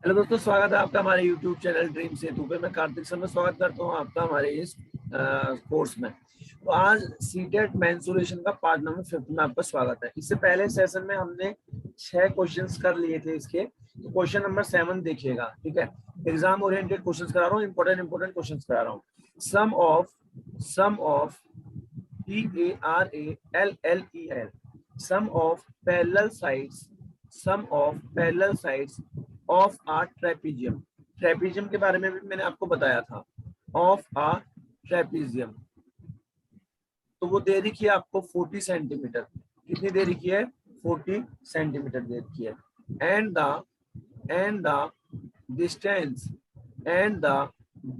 Hello दोस्तों, स्वागत है आपका हमारे YouTube चैनल ड्रीम सेतु पे। मैं कार्तिक सर में स्वागत करता हूँ आपका हमारे इस कोर्स में। तो आज सीटेट मेंसुरेशन का पार्ट नंबर 5 में आपका स्वागत है। इससे पहले सेशन में हमने 6 क्वेश्चंस कर लिए थे इसके। तो क्वेश्चन नंबर 7 देखिएगा, ठीक है। एग्जाम ओरिएंटेड क्वेश्चंस करा रहा हूँ, इंपॉर्टेंट क्वेश्चंस करा रहा हूँ। Sum of PARALLEL sum of parallel sides of a trapezium। Trapezium के बारे में भी मैंने आपको बताया था। ऑफ आ ट्रेपीजियम तो वो दे रखी है आपको 40 सेंटीमीटर। कितनी दे रखी है? 40 सेंटीमीटर दे रखी है। And the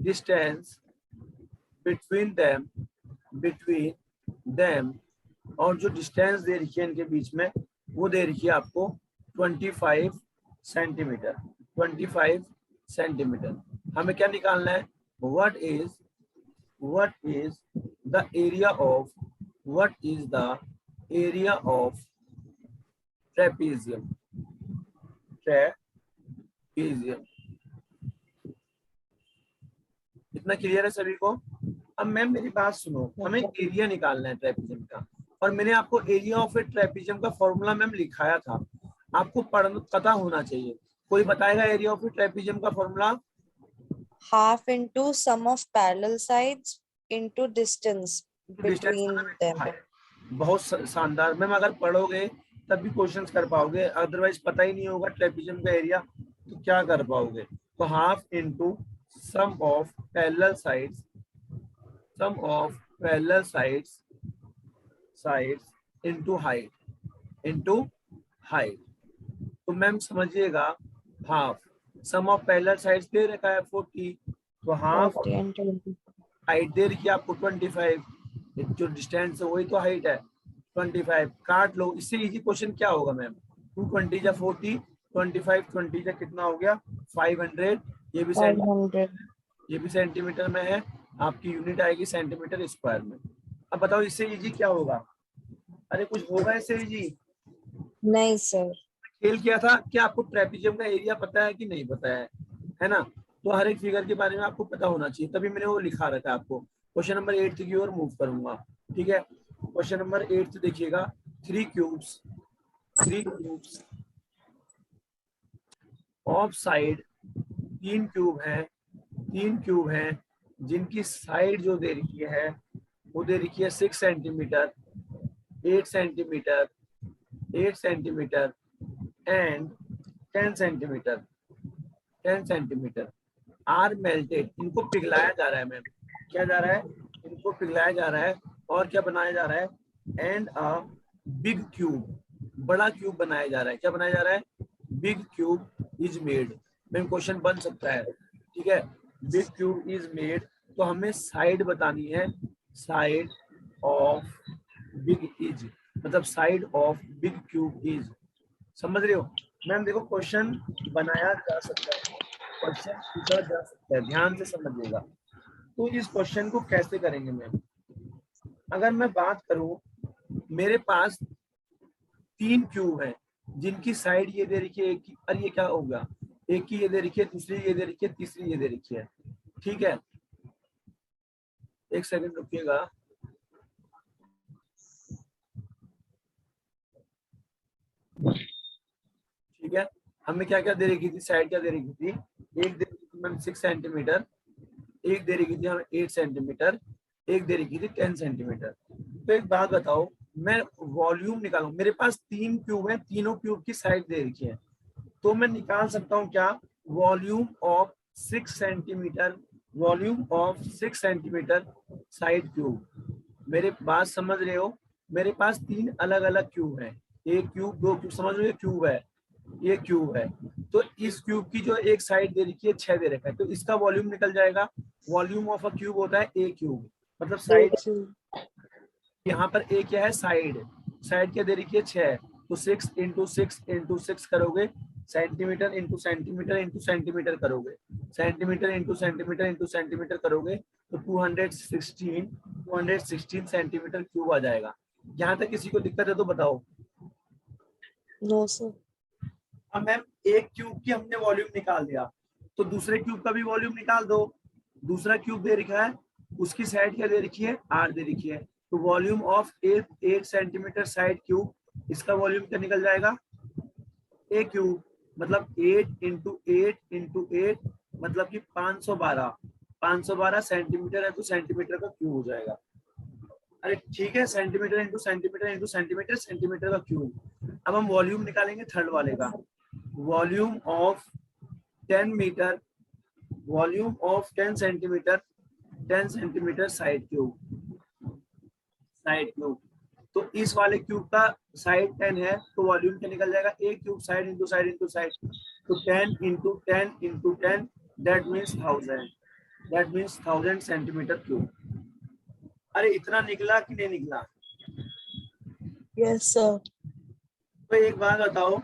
distance between them और जो डिस्टेंस दे रखी है इनके बीच में वो दे रखी है आपको 25 सेंटीमीटर। 25 सेंटीमीटर। हमें क्या निकालना है? What is the area of trapezium. इतना क्लियर है सभी को? अब मैम मेरी बात सुनो, हमें एरिया निकालना है ट्रेपीजियम का, और मैंने आपको एरिया ऑफ ए ट्रेपीजियम का फॉर्मूला मैम लिखाया था। आपको पता होना चाहिए। कोई बताएगा एरिया ऑफ ए ट्रेपीजियम का formula? half into sum of parallel sides into distance distance between them. बहुत शानदार मैम। अगर पढ़ोगे तब भी क्वेश्चंस कर पाओगे, अदरवाइज पता ही नहीं होगा ट्रेपीजियम का एरिया तो क्या कर पाओगे। तो half into sum of parallel sides into height. तो मैम समझिएगा, half sum of parallel sides दे रखा है 40, तो हाफ 40 and 20. हाइट दे रखी है आपको 25। जो डिस्टेंस है वही तो हाइट है 25। काट लो। इससे इजी क्वेश्चन क्या होगा मैम? 220 या 40, 25 20 या कितना हो गया? 500। ये भी 500. ये भी सेंटीमीटर में है। आपकी यूनिट आएगी सेंटीमीटर स्क्वायर में। अब बताओ इससे इजी क्या होगा? अरे कुछ होगा इससे इजी? नहीं सर. खेल किया था। क्या आपको ट्रेपीजियम का एरिया पता है कि नहीं पता है ना? तो हर एक फिगर के बारे में आपको पता होना चाहिए, तभी मैंने वो लिखा रखा है आपको। क्वेश्चन नंबर 8 की ओर मूव करूंगा, ठीक है। क्वेश्चन नंबर 8 देखिएगा। थ्री क्यूब्स ऑफ साइड, तीन क्यूब हैं जिनकी साइड जो दे रखी है वो दे रखी है 6 centimetre, 8 centimetre, 8 centimetre and 10 centimetre are melted. इनको पिघलाया जा रहा है मैम। क्या जा रहा है? इनको पिघलाया जा रहा है। और क्या बनाया जा रहा है? एंड अ बिग क्यूब, बड़ा क्यूब बनाया जा रहा है। क्या बनाया जा रहा है? Big cube is made. Ma'am question बन सकता है, ठीक है। बिग क्यूब इज मेड, तो हमें साइड बतानी है। साइड ऑफ बिग इज मतलब side of big cube is. समझ रहे हो मैम? देखो क्वेश्चन बनाया जा सकता है, क्वेश्चन पूछा जा सकता है, ध्यान से समझिएगा। तो इस क्वेश्चन को कैसे करेंगे मैम? अगर मैं बात करूं, मेरे पास तीन क्यूब हैं जिनकी साइड ये दे रखी है एक की, अरे ये क्या होगा? एक की ये दे रखी है, दूसरी ये दे रखी है, तीसरी ये दे रखी है, ठीक है। एक सेकंड रुकिएगा। ठीक है, हमें क्या क्या दे रखी थी? साइड क्या दे रखी थी? एक दे रखी थी मैम 6 सेंटीमीटर, एक दे रखी थी हमें 8 सेंटीमीटर, एक दे रखी थी 10 सेंटीमीटर। तो एक बात बताओ, मैं वॉल्यूम निकालूं। मेरे पास तीन क्यूब है, तीनों क्यूब की साइड दे रखी है, तो मैं निकाल सकता हूं क्या? Volume of 6 centimetre, volume of 6 centimetre side cube. मेरे बात समझ रहे हो? मेरे पास तीन अलग अलग क्यूब है, एक क्यूब, दो क्यूब, समझ रहे हो? क्यूब है, ये क्यूब है। तो इस क्यूब की जो एक साइड दे रखी है 6 दे रखा है, तो इसका वॉल्यूम निकल जाएगा। वॉल्यूम ऑफ अ क्यूब होता है ए क्यूब, मतलब साइड। यहाँ पर ए क्या है? साइड। साइड क्या दे रखी है? 6। तो 6 इंटू 6 इंटू 6 करोगे, centimetre into centimetre into centimetre करोगे, centimetre into centimetre into centimetre करोगे, तो 216 सेंटीमीटर क्यूब आ जाएगा। यहाँ तक किसी को दिक्कत है तो बताओ। No sir. अब मैम एक क्यूब की हमने वॉल्यूम निकाल दिया, तो दूसरे क्यूब का भी वॉल्यूम निकाल दो। दूसरा क्यूब दे रखा है, उसकी साइड क्या दे रखी है, आर दे रखी है। तो volume of 8 centimetre side cube, इसका वॉल्यूम क्या निकल जाएगा, ए क्यूब। मतलब 8 इंटू 8 मतलब कि 512 सेंटीमीटर है, तो सेंटीमीटर का क्यूब हो जाएगा। अरे ठीक है, centimetre into centimetre into centimetre, centimetre का क्यूब। अब हम वॉल्यूम निकालेंगे थर्ड वाले का। Volume of 10 metre, volume of 10 centimetre, 10 centimetre side cube, side cube. तो इस वाले क्यूब का साइड 10 है, तो वॉल्यूम क्या निकल जाएगा, a cube side into side into side. तो 10 into 10 into 10, that means 1000, that means 1000 centimetre cube. अरे इतना निकला कि नहीं निकला? Yes sir. तो एक बात बताओ,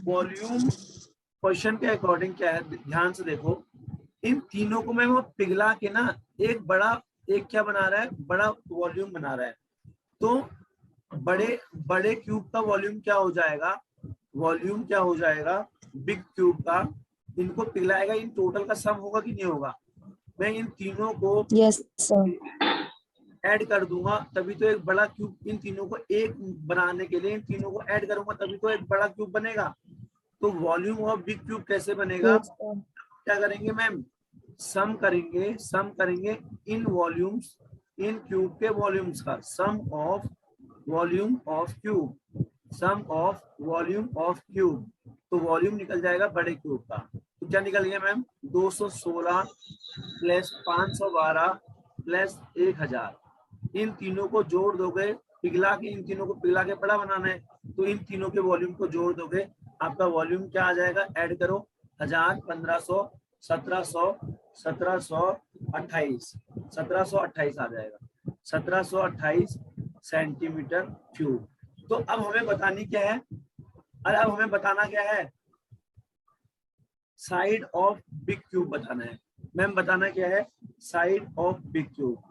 वॉल्यूम क्वेश्चन के अकॉर्डिंग क्या है, ध्यान से देखो। इन तीनों को मैं वो पिघला के ना एक बड़ा, एक क्या बना रहा है, बड़ा वॉल्यूम बना रहा है। तो बड़े बड़े क्यूब का वॉल्यूम क्या हो जाएगा, वॉल्यूम क्या हो जाएगा बिग क्यूब का। इनको पिघलाएगा, इन टोटल का सम होगा कि नहीं होगा? मैं इन तीनों को यस सर। ऐड कर दूंगा, तभी तो एक बड़ा क्यूब, इन तीनों को एक बनाने के लिए इन तीनों को ऐड करूंगा, तभी तो एक बड़ा क्यूब बनेगा। तो वॉल्यूम ऑफ बिग क्यूब कैसे बनेगा? Yes sir. क्या करेंगे मैम, सम करेंगे, सम करेंगे इन वॉल्यूम्स, इन क्यूब के वॉल्यूम्स का, sum of volume of cube, sum of volume of cube. तो वॉल्यूम निकल जाएगा बड़े क्यूब का। तो क्या निकल गया मैम, 216 प्लस 512 प्लस 1000। इन तीनों को जोड़ दोगे, पिघला के, इन तीनों को पिघला के बड़ा बनाना है, तो इन तीनों के वॉल्यूम को जोड़ दोगे, आपका वॉल्यूम क्या आ जाएगा, ऐड करो, 1000, 1500, 1700, 1728, 1728 आ जाएगा, 1728 सेंटीमीटर क्यूब। तो अब हमें बतानी क्या है, अरे अब हमें बताना क्या है, साइड ऑफ बिग क्यूब बताना है। मैम बताना क्या है, साइड ऑफ बिग क्यूब,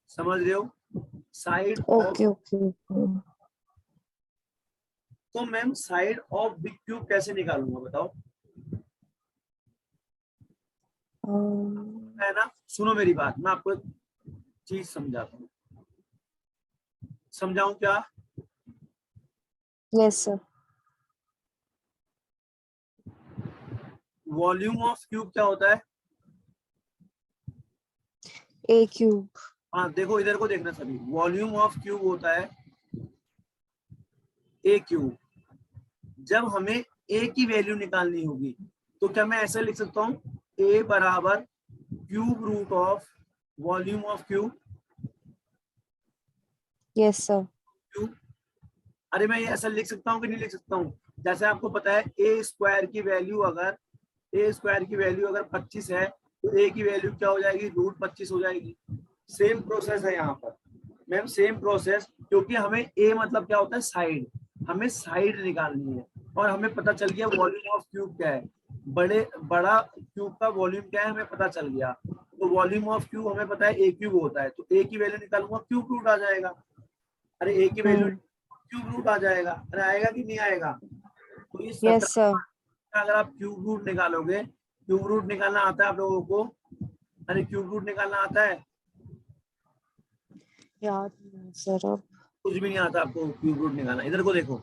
समझ रहे हो, side of. Okay okay okay. तो ma'am side of big cube कैसे निकालूंगा बताओ? है ना, सुनो मेरी बात, मैं आपको एक चीज समझाता हूँ, समझाऊं क्या? Yes sir. Volume of cube क्या होता है? ए क्यूब। हाँ देखो, इधर को देखना सभी, वॉल्यूम ऑफ क्यूब होता है ए क्यूब। जब हमें ए की वैल्यू निकालनी होगी, तो क्या मैं ऐसे लिख सकता हूँ, ए बराबर cube root of volume of cube, yes sir. Cube. अरे मैं ये ऐसा लिख सकता हूँ कि नहीं लिख सकता हूँ? जैसे आपको पता है ए स्क्वायर की वैल्यू अगर, ए स्क्वायर की वैल्यू अगर 25 है, तो ए की वैल्यू क्या हो जाएगी, रूट 25 हो जाएगी। सेम प्रोसेस है यहाँ पर मैम, सेम प्रोसेस, क्योंकि हमें ए मतलब क्या होता है, साइड, हमें साइड निकालनी है, और हमें पता चल गया वॉल्यूम ऑफ क्यूब क्या है, बड़ा क्यूब का वॉल्यूम क्या है हमें पता चल गया। तो वॉल्यूम ऑफ क्यूब हमें पता है ए क्यूब होता है, तो ए की वैल्यू निकालूंगा, क्यूब रूट आ जाएगा। अरे ए की वैल्यू क्यूब रूट आ जाएगा, अरे आएगा कि नहीं आएगा? तो ये यस 17 सर। अगर आप क्यूब रूट निकालोगे, क्यूब रूट निकालना आता है आप लोगों को? अरे क्यूब रूट निकालना आता है? याद नहीं सर अब। कुछ भी नहीं आता आपको क्यूब रूट निकालना। इधर को देखो,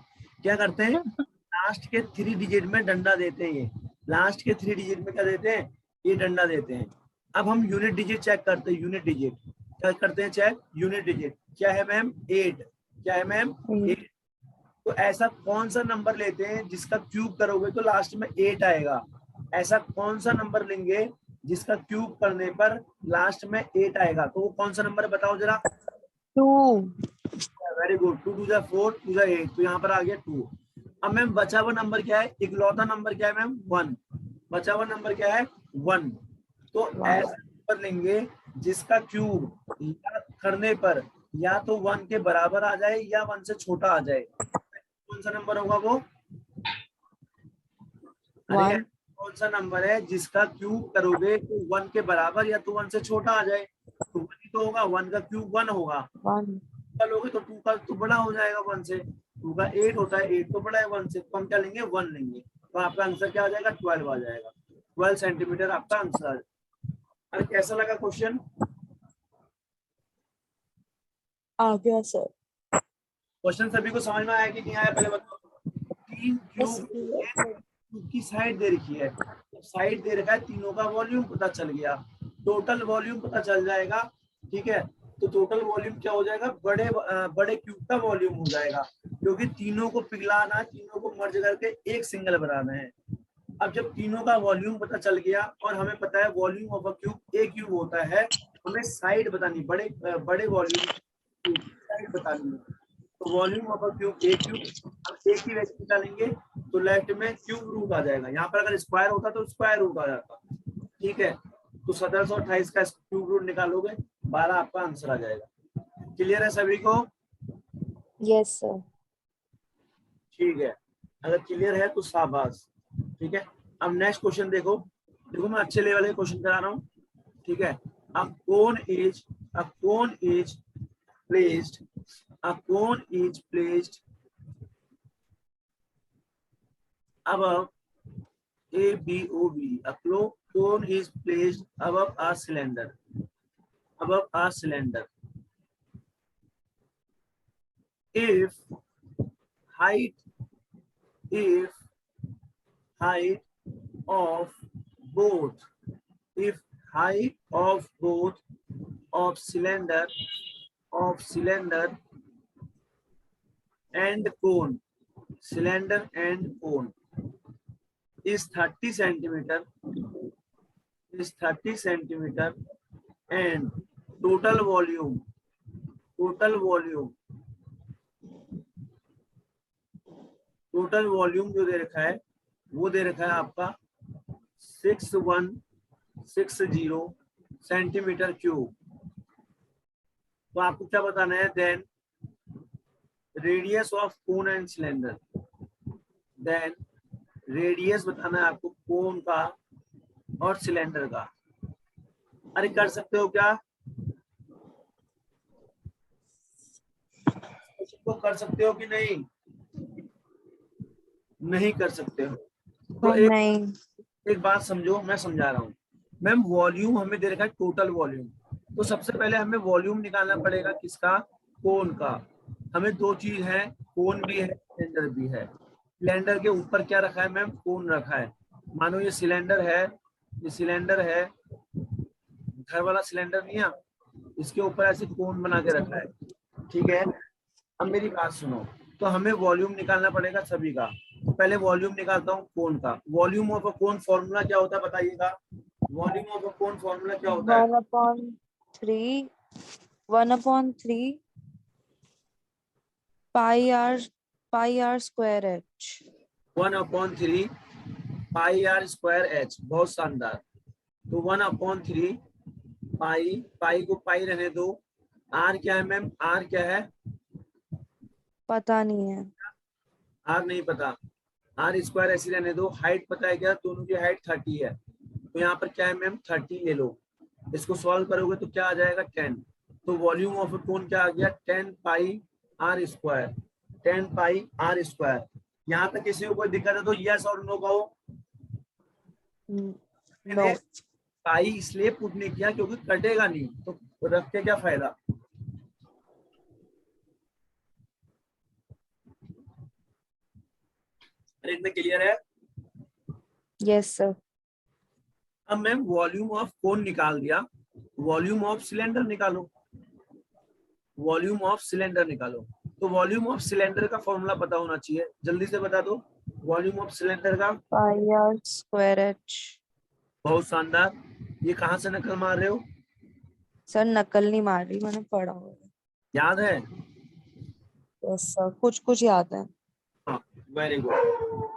क्या करते हैं, लास्ट के 3 डिजिट में डंडा देते हैं, ये लास्ट के 3 डिजिट में क्या देते हैं, ये डंडा देते हैं। अब हम यूनिट डिजिट चेक करते हैं, यूनिट डिजिट क्या करते हैं चेक, यूनिट डिजिट क्या है मैम, 8, क्या है मैम, 8। तो ऐसा कौन सा नंबर लेते हैं जिसका क्यूब करोगे तो लास्ट में 8 आएगा? ऐसा कौन सा नंबर लेंगे जिसका क्यूब करने पर लास्ट में 8 आएगा? तो वो कौन सा नंबर है बताओ जरा। 2। वेरी गुड, 2 2 जा 4, 2 जा 8, तो यहाँ पर आ गया 2। अब मैम बचा हुआ नंबर क्या है, इकलौता नंबर क्या है मैम, 1। बचा हुआ नंबर क्या है, 1। तो ऐसा नंबर लेंगे जिसका क्यूब या करने पर या तो 1 के बराबर आ जाए या 1 से छोटा आ जाए। कौन सा नंबर होगा वो? अरे 1। कौन सा नंबर है जिसका क्यूब करोगे तो 1 के बराबर या तो 1 से छोटा आ जाए? तो 1 ही तो होगा, 1 का क्यूब 1 होगा, 1। लोगे तो 2 का तो बड़ा हो जाएगा 1 से। 2 का 8 होता है, 8 तो बड़ा है 1 से, तो हम क्या लेंगे 1 लेंगे, तो आपका आंसर क्या आ जाएगा 12 आ जाएगा। 12 सेंटीमीटर आपका आंसर। अरे कैसा लगा क्वेश्चन? आ गया सर। क्वेश्चन सभी को समझ में आया कि नहीं आया पहले बताओ। 3 बस क्यूब की साइड दे रखी है, साइड दे रखा है, तीनों का वॉल्यूम पता चल गया, टोटल वॉल्यूम पता चल जाएगा। ठीक है, तो टोटल वॉल्यूम क्या हो जाएगा, बड़े क्यूब का वॉल्यूम हो जाएगा, क्योंकि तीनों को पिघलाना है, तीनों को मर्ज करके एक सिंगल बनाना है। अब जब तीनों का वॉल्यूम पता चल गया और हमें पता है volume of a cube A cube होता है, हमें साइड बतानी, बड़े वॉल्यूम साइड बतानी है। तो volume of a cube A cube, हम ए की वैल्यू निकालेंगे तो लेफ्ट में क्यूब रूट आ जाएगा, यहाँ पर अगर स्क्वायर होता तो स्क्वायर रूट आ जाता। ठीक है, तो 1728 का क्यूब रूट निकालोगे 12 आपका आंसर आ जाएगा। क्लियर है सभी को? Yes sir. ठीक है, अगर क्लियर है तो शाबाश। ठीक है, अब नेक्स्ट क्वेश्चन देखो, देखो मैं अच्छे लेवल के क्वेश्चन करा रहा हूँ। ठीक है, a cone is placed a cone is placed above a b o b, a cone is placed above a cylinder, if height if height of both if height of both of cylinder and cone is 30 centimeter and total volume जो दे रखा है वो दे रखा है आपका 6160 centimetre cube. तो आपको क्या बताना है, then radius of cone and cylinder, then radius बताना है आपको कोन का और सिलेंडर का। अरे कर सकते हो क्या, इसको कर सकते हो कि नहीं? नहीं कर सकते हो तो नहीं। एक बात समझो, मैं समझा रहा हूँ। मैम वॉल्यूम हमें दे रखा है टोटल वॉल्यूम, तो सबसे पहले हमें वॉल्यूम निकालना पड़ेगा किसका, कोन का। हमें दो चीज है, कोन भी है सिलेंडर भी है। सिलेंडर के ऊपर क्या रखा है मैम, कोन रखा है। मानो ये सिलेंडर है, घर वाला सिलेंडर नहीं है, इसके ऊपर ऐसे कोन बना के रखा है। ठीक है, अब मेरी बात सुनो, तो हमें वॉल्यूम निकालना पड़ेगा सभी का। तो पहले वॉल्यूम निकालता हूँ कोन का। Volume of a cone formula क्या होता है बताइएगा, volume of a cone formula क्या होता है? 1/3 pi r square h। 1/3 pi are square h, बहुत शानदार। तो 1/3 पाई, पाई को पाई रहने दो। आर क्या है मैम, आर क्या है? पता नहीं है। आर नहीं पता, आर स्क्वायर ऐसे रहने दो। हाइट पता है क्या, दोनों की हाइट 30 है, तो यहाँ पर क्या है मैम 30 ले लो। इसको सॉल्व करोगे तो क्या आ जाएगा 10। तो वॉल्यूम ऑफ कौन क्या आ गया 10 pi are square, 10 pi are square. यहाँ तक किसी को कोई दिक्कत है तो यस और नो कहो। नो। पाई इसलिए पुट नहीं किया क्योंकि कटेगा नहीं, तो रख के क्या फायदा। अरे इतना क्लियर है? Yes sir. अब मैम वॉल्यूम ऑफ कोन निकाल दिया, वॉल्यूम ऑफ सिलेंडर निकालो, वॉल्यूम ऑफ सिलेंडर निकालो। तो वॉल्यूम ऑफ सिलेंडर का फॉर्मूला पता होना चाहिए, जल्दी से बता दो वॉल्यूम ऑफ सिलेंडर का। pi r square h। बहुत शानदार, ये कहाँ से नकल मार रहे हो? सर नकल नहीं मार रही, मैंने पढ़ा हुआ है। याद है? यस सर, कुछ कुछ याद है। हाँ, वेरी गुड।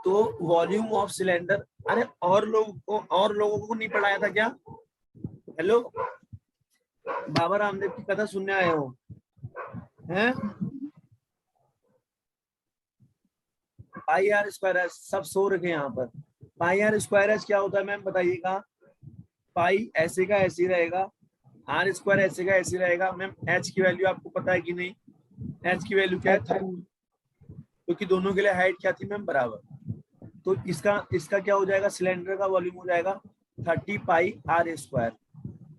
तो वॉल्यूम ऑफ सिलेंडर, अरे और लोगों को नहीं पढ़ाया था क्या? हेलो, बाबा रामदेव की कथा सुनने आए हो हैं? पाई आर स्क्वायर एच, सब सो रखे यहाँ पर। पाई आर स्क्वायर एच क्या होता है मैम बताइएगा? पाई ऐसे का ऐसे रहेगा, आर स्क्वायर ऐसे का ऐसे रहेगा। मैम एच की वैल्यू आपको पता है कि नहीं? एच की वैल्यू क्या है पता नहीं। क्योंकि दोनों के लिए हाइट क्या थी मैम, बराबर। तो इसका क्या हो जाएगा, सिलेंडर का वॉल्यूम हो जाएगा 30 पाई आर स्क्वायर।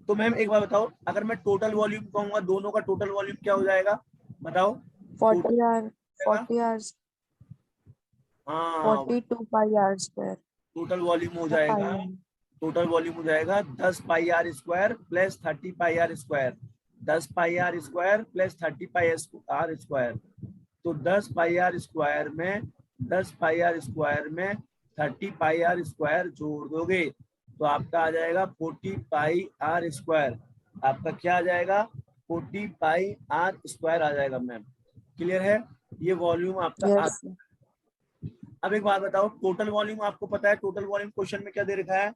तो मैम एक बार बताओ, अगर मैं टोटल वॉल्यूम कहूंगा, दोनों का टोटल वॉल्यूम क्या हो जाएगा, बताओ। 40 आर, टोटल 40 आवर्स, हाँ, 42 पाई आर स्क्वायर टोटल वॉल्यूम हो या पाई जाएगा, आर। टोटल वॉल्यूम हो जाएगा 10 pi are square plus 30 pi are square. 10 pi are square plus 30 pi are square. तो 10 पाई आर स्क्वायर में 10 पाई आर स्क्वायर में 30 पाई आर स्क्वायर जोड़ दोगे तो आपका आ जाएगा 40 पाई आर स्क्वायर। आपका क्या आ जाएगा, 40 पाई आर स्क्वायर आ जाएगा मैम। क्लियर है, ये वॉल्यूम आपका आ। यस, अब एक बात बताओ, टोटल वॉल्यूम आपको पता है, टोटल वॉल्यूम क्वेश्चन में क्या दे रखा है,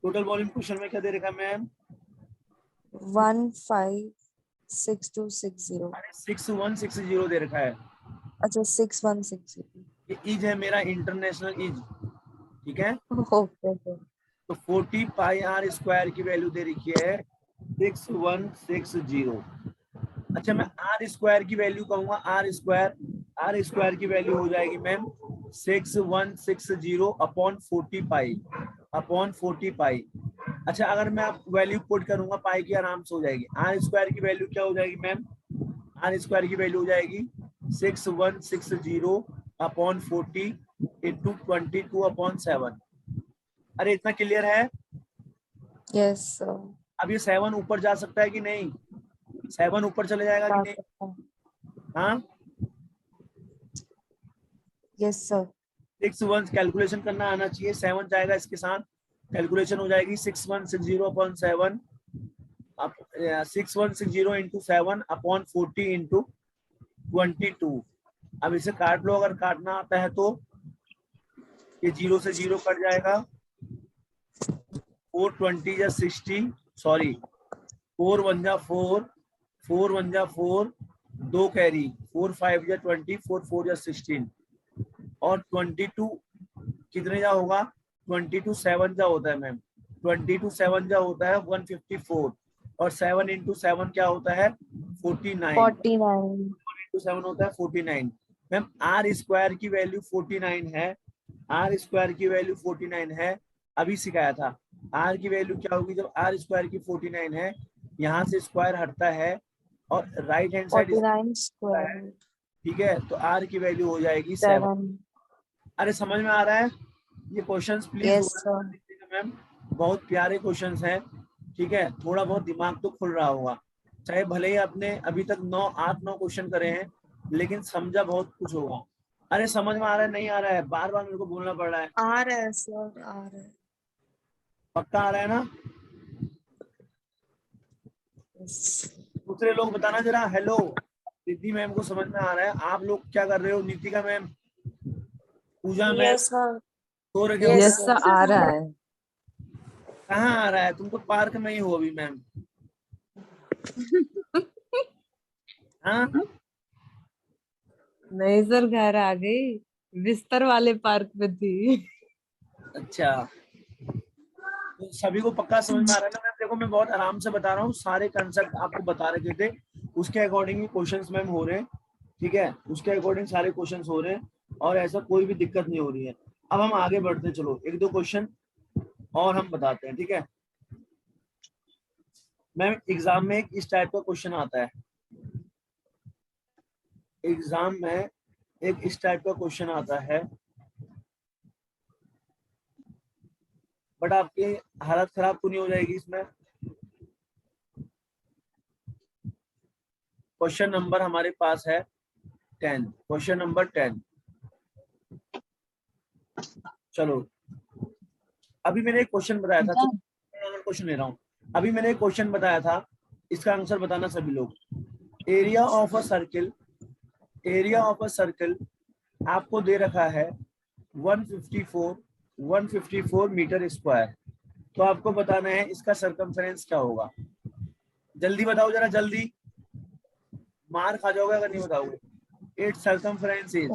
टोटल वॉल्यूम क्वेश्चन में क्या दे रखा है मैम, 156260। 6160 दे रखा है। अच्छा, 6160। ये इज है मेरा इंटरनेशनल इज, ठीक है। Okay okay. तो 40 पाई आर स्क्वायर की वैल्यू दे रखी है 6160। अच्छा, मैं आर स्क्वायर की वैल्यू कहूंगा, आर स्क्वायर की वैल्यू हो जाएगी मैम 6160 अपॉन 40 पाई, अपॉन 40 पाई। अच्छा, अगर मैं आप वैल्यू पुट करूंगा पाई की, आराम से हो जाएगी। आर स्क्वायर की वैल्यू क्या हो जाएगी मैम, आर स्क्वायर की वैल्यू हो जाएगी 6160 अपॉन 40 इंटू 22 अपॉन 7। अरे इतना क्लियर है। यस सर, अब ये 7 ऊपर जा सकता है कि नहीं, 7 ऊपर चले जाएगा कि जा नहीं, सकता है। हाँ। Yes sir. 61 कैलकुलेशन करना आना चाहिए, 7 जाएगा इसके साथ, कैलकुलेशन हो जाएगी 6160 अपॉन 7, 6160 इंटू 7 अपॉन 40 इंटू 22। अब इसे काट लो, अगर काटना आता है तो ये 0 से 0 कट जाएगा, 420 या 60, सॉरी 4 1 जा 4, 4 1 जा 4, 2 कैरी, 4 5 या 20, 4 4 या 16, और 22 कितने जा होगा, 22 7 जा होता है मैम, 22 7 जा होता है 154, और 7 इंटू 7 क्या होता है 49, 49। इंटू 7 होता है 49। मैम आर स्क्वायर की वैल्यू 49 है, आर स्क्वायर की वैल्यू 49 है, अभी सिखाया था। आर की वैल्यू क्या होगी जब आर स्क्वायर की 49 है, यहाँ से स्क्वायर हटता है और राइट हैंड साइड 49 है, स्क्वायर ठीक है। तो आर की वैल्यू हो जाएगी 7। 7। अरे समझ में आ रहा है, ये क्वेश्चंस प्लीज यस दोबारा सर। देखिएगा मैम, बहुत प्यारे क्वेश्चंस हैं, ठीक है। थोड़ा बहुत दिमाग तो खुल रहा होगा, चाहे भले ही आपने अभी तक 8 9 क्वेश्चन करे हैं, लेकिन समझा बहुत कुछ होगा। अरे समझ में आ रहा है, नहीं आ रहा है, बार बार मेरे को बोलना पड़ रहा है, आ रहा है सर, आ रहा है। पक्का आ रहा है ना। यस। दूसरे लोग बताना जरा, हेलो नीति मैम को समझ में आ रहा है, आप लोग क्या कर रहे हो, नीतिका मैम, पूजा मैम, यस सर। सो रखे हो यस क्या, यस सर, सर। आ रहा है। कहाँ आ रहा है, तुम तो पार्क में ही हो अभी मैम, हाँ। नहीं सर, घर आ गई, बिस्तर वाले पार्क में थी। अच्छा, तो सभी को पक्का समझ में आ रहा है ना मैम। देखो मैं बहुत आराम से बता रहा हूँ, सारे कंसेप्ट आपको बता रखे थे, उसके अकॉर्डिंग ही क्वेश्चंस मैम हो रहे हैं, ठीक है, उसके अकॉर्डिंग सारे क्वेश्चंस हो रहे हैं, और ऐसा कोई भी दिक्कत नहीं हो रही है। अब हम आगे बढ़ते हैं, चलो 1 2 क्वेश्चन और हम बताते हैं, ठीक है। मैम एग्जाम में इस टाइप का क्वेश्चन आता है, एग्जाम में इस टाइप का क्वेश्चन आता है, बट आपकी हालत खराब तो नहीं हो जाएगी इसमें। क्वेश्चन नंबर हमारे पास है 10, क्वेश्चन नंबर 10। चलो, अभी मैंने एक क्वेश्चन बताया था, क्वेश्चन ले रहा हूँ। अभी मैंने एक क्वेश्चन बताया था, इसका आंसर बताना सभी लोग। Area of a circle, area of a circle आपको दे रखा है 154 मीटर स्क्वायर। तो आपको बताना है इसका सरकमफेरेंस क्या होगा, जल्दी बताओ जरा, जल्दी, मार खा जाओगे अगर नहीं बताओगे। इट्स सरकमफेरेंस इज,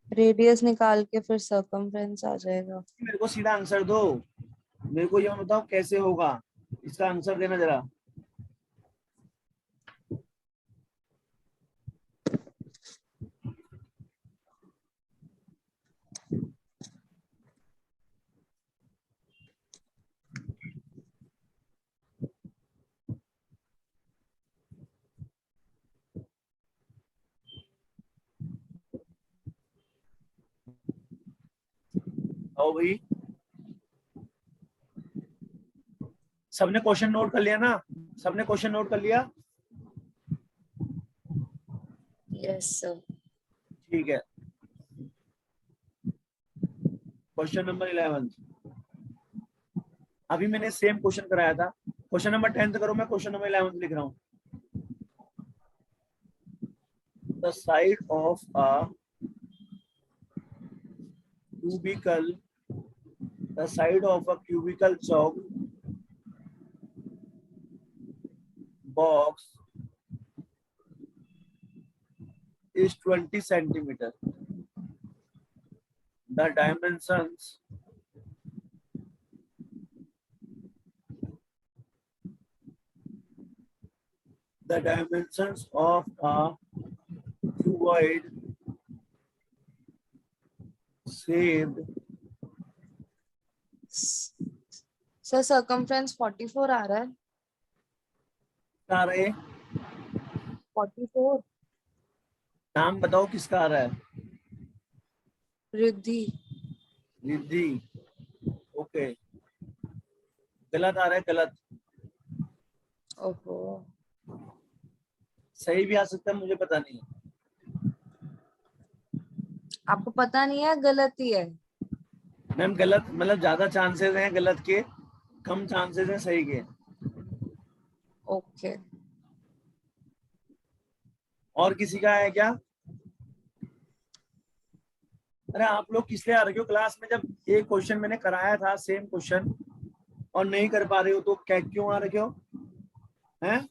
रेडियस निकाल के फिर सर्कमफ्रेंस आ जाएगा। मेरे को सीधा आंसर दो, मेरे को ये बताओ कैसे होगा, इसका आंसर देना जरा। आओ भाई, सबने क्वेश्चन नोट कर लिया ना? सबने क्वेश्चन नोट कर लिया? Yes, sir. ठीक है, क्वेश्चन नंबर 11। अभी मैंने सेम क्वेश्चन कराया था। क्वेश्चन नंबर 10 करो, मैं क्वेश्चन नंबर 11 लिख रहा हूँ। The side of a cubicle, the side of a cubicle chalk box is 20 centimeter. The dimensions of a cuboid shaped Sir, circumference 44 आ रहा है। आ रहे, 44 नाम बताओ किसका आ रहा है? रिद्धि। रिद्धि, ओके। गलत आ रहा है, गलत। ओहो, सही भी आ सकता है, मुझे पता नहीं है। आपको पता नहीं है, गलत ही है। मैम गलत मतलब ज्यादा चांसेस हैं गलत के, कम चांसेस हैं सही के। ओके। और किसी का है क्या? अरे आप लोग किस लिए आ रहे हो क्लास में, जब एक क्वेश्चन मैंने कराया था सेम क्वेश्चन और नहीं कर पा रहे हो तो क्या क्यों आ रहे हो? हैं?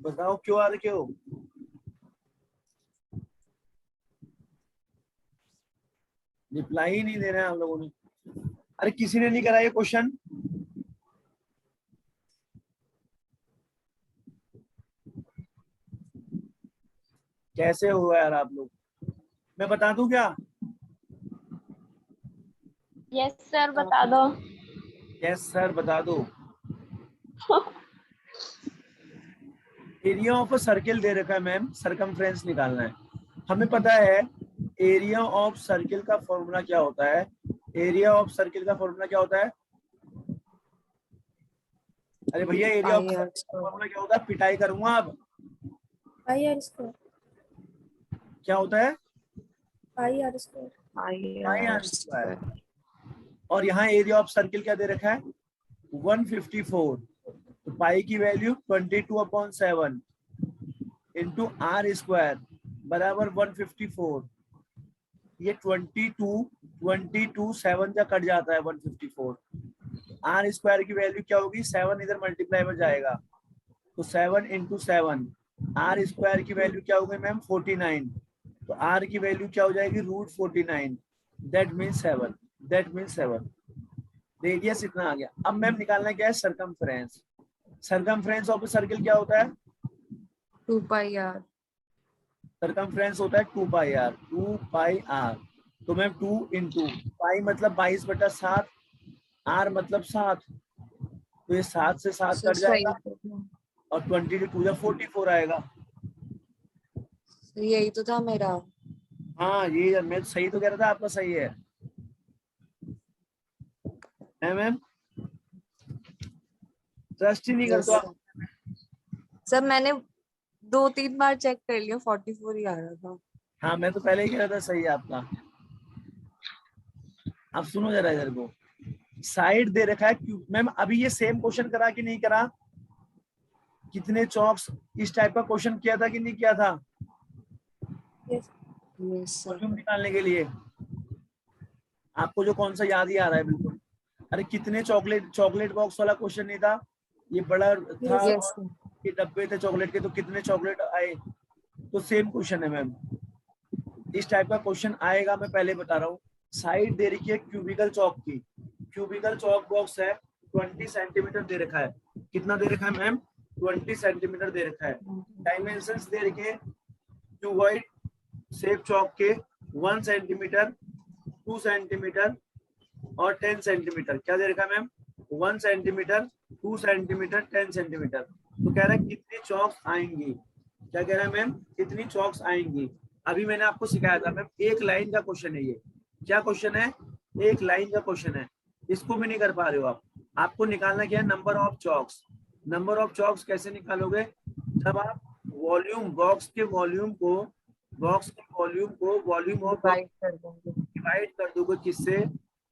बताओ क्यों आ रहे हो? रिप्लाई ही नहीं दे रहे हैं आप लोगों ने। अरे किसी ने नहीं करा ये क्वेश्चन? कैसे हो यार आप लोग? मैं बता दूं क्या? यस सर, बता दो। यस सर बता दो। एरिया ऑफ अ सर्किल दे रखा है मैम, सरकमफ्रेंस निकालना है। हमें पता है एरिया ऑफ सर्किल का फॉर्मूला क्या होता है। एरिया ऑफ सर्किल का फॉर्मूला क्या होता है? अरे भैया एरिया ऑफ सर्किल का फॉर्मूला क्या होता है? पिटाई करूंगा अब। Pi are square. क्या होता है? Pi are square. Pi are square. और यहाँ एरिया ऑफ सर्किल क्या दे रखा है? 154। तो पाई की वैल्यू 22/7 इंटू आर स्क्वायर बराबर 154। ये 22 7 का कट जाता है 154। आर स्क्वायर की वैल्यू क्या होगी? 7 इधर मल्टीप्लाई में जाएगा तो 7 इंटू 7। आर स्क्वायर की वैल्यू क्या होगी मैम? 49। तो आर की वैल्यू क्या हो जाएगी? √49। That means 7। That means 7। Radius इतना आ गया। अब मैम निकालना क्या है? सरकमफ्रेंस। सरकमफ्रेंस ऑफ सर्किल क्या होता है? 2 पाई आर। सरकमफ्रेंस होता है 2 पाई आर। 2 pi r. तो मैम 2 इंटू पाई मतलब 22/7, आर मतलब 7, तो ये 7 से 7 कट जाएगा और 22 या 44 आएगा। यही तो था मेरा। हाँ ये मैं सही तो कह रहा था, आपका सही है मैम? ट्रस्ट ही नहीं Yes, करते आप। sir. सर मैंने 2-3 बार चेक कर लिया, 44 ही आ रहा था। हाँ मैं तो पहले ही कह रहा था सही है आपका। आप सुनो जरा इधर को, साइड दे रखा है मैम। अभी ये सेम क्वेश्चन करा कि नहीं करा? कितने चौक्स इस टाइप का क्वेश्चन किया था कि नहीं किया था? यस। Yes, sir. वॉल्यूम निकालने के लिए आपको जो कौन सा याद ही आ रहा है बिल्कुल। अरे कितने चॉकलेट बॉक्स वाला क्वेश्चन नहीं था? ये बड़ा था Yes, और sir. ये डब्बे थे चॉकलेट के, तो कितने चॉकलेट आए? तो सेम क्वेश्चन है मैम, इस टाइप का क्वेश्चन आएगा। मैं पहले बता रहा हूँ। साइड दे रखी है क्यूबिकल चौक की। क्यूबिकल चौक बॉक्स है, 20 सेंटीमीटर दे रखा है। कितना दे रखा है मैम? 20 सेंटीमीटर दे रखा है। डायमेंशंस दे रखे क्यूबॉइड शेप चौक के 1 सेंटीमीटर, 2 सेंटीमीटर और 10 सेंटीमीटर। क्या दे रखा है मैम? 1 centimetre, 2 centimetre, 10 centimetre. तो कह रहा है कितनी चॉक्स आएंगी, क्या कह रहा है मैम, कितनी चॉक्स आएंगी। अभी मैंने आपको सिखाया था मैम, एक लाइन का क्वेश्चन है ये। क्या क्वेश्चन है, एक लाइन का क्वेश्चन है। इसको भी नहीं कर पा रहे हो आप। आपको निकालना क्या है, number of chalks. Number of chalks कैसे निकालोगे, जब आप वॉल्यूम, बॉक्स के वॉल्यूम को वॉल्यूम ऑफ डिवाइड कर देंगे, डिवाइड कर दोगे किससे,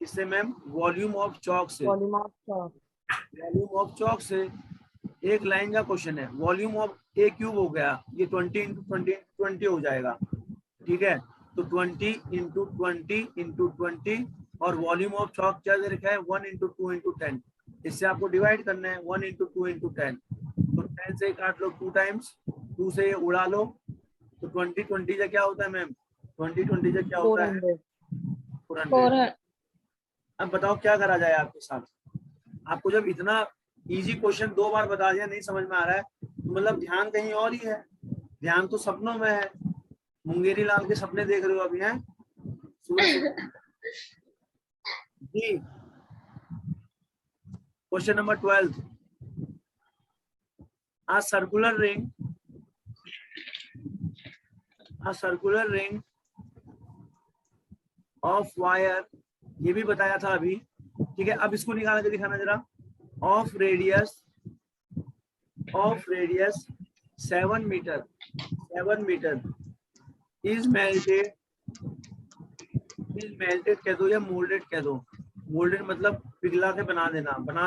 किससे मैम, वॉल्यूम ऑफ चॉक से। Volume of chalk. Volume of chalk से। एक लाइन का क्वेश्चन है, वॉल्यूम ऑफ ए क्यूब हो गया, ये 20 इंटू 20 हो जाएगा, ठीक है। तो 20 इंटू 20 और वॉल्यूम ऑफ चॉक क्या दे रखा है, 1 इंटू 2 इंटू 10। इससे आपको डिवाइड करना है, 1 इंटू 2 इंटू 10। तो 10 से काट लो 2 टाइम्स, 2 से उड़ा लो, तो 20 से क्या होता है मैम, 20 से क्या होता है, 400। 400। अब बताओ क्या करा जाए आपके साथ। आपको जब इतना इजी क्वेश्चन 2 बार बता दिया, नहीं समझ में आ रहा है, तो मतलब ध्यान कहीं और ही है, ध्यान तो सपनों में है। मुंगेरी लाल के सपने देख रहे हो अभी, हैं जी। Question number 12, a circular ring of wire, ये भी बताया था अभी, ठीक है। अब इसको निकाल के दिखाना जरा। Of radius 7 metre is melted कह दो या मोल्डेड कह दो। मोल्डेड मतलब पिघला के बना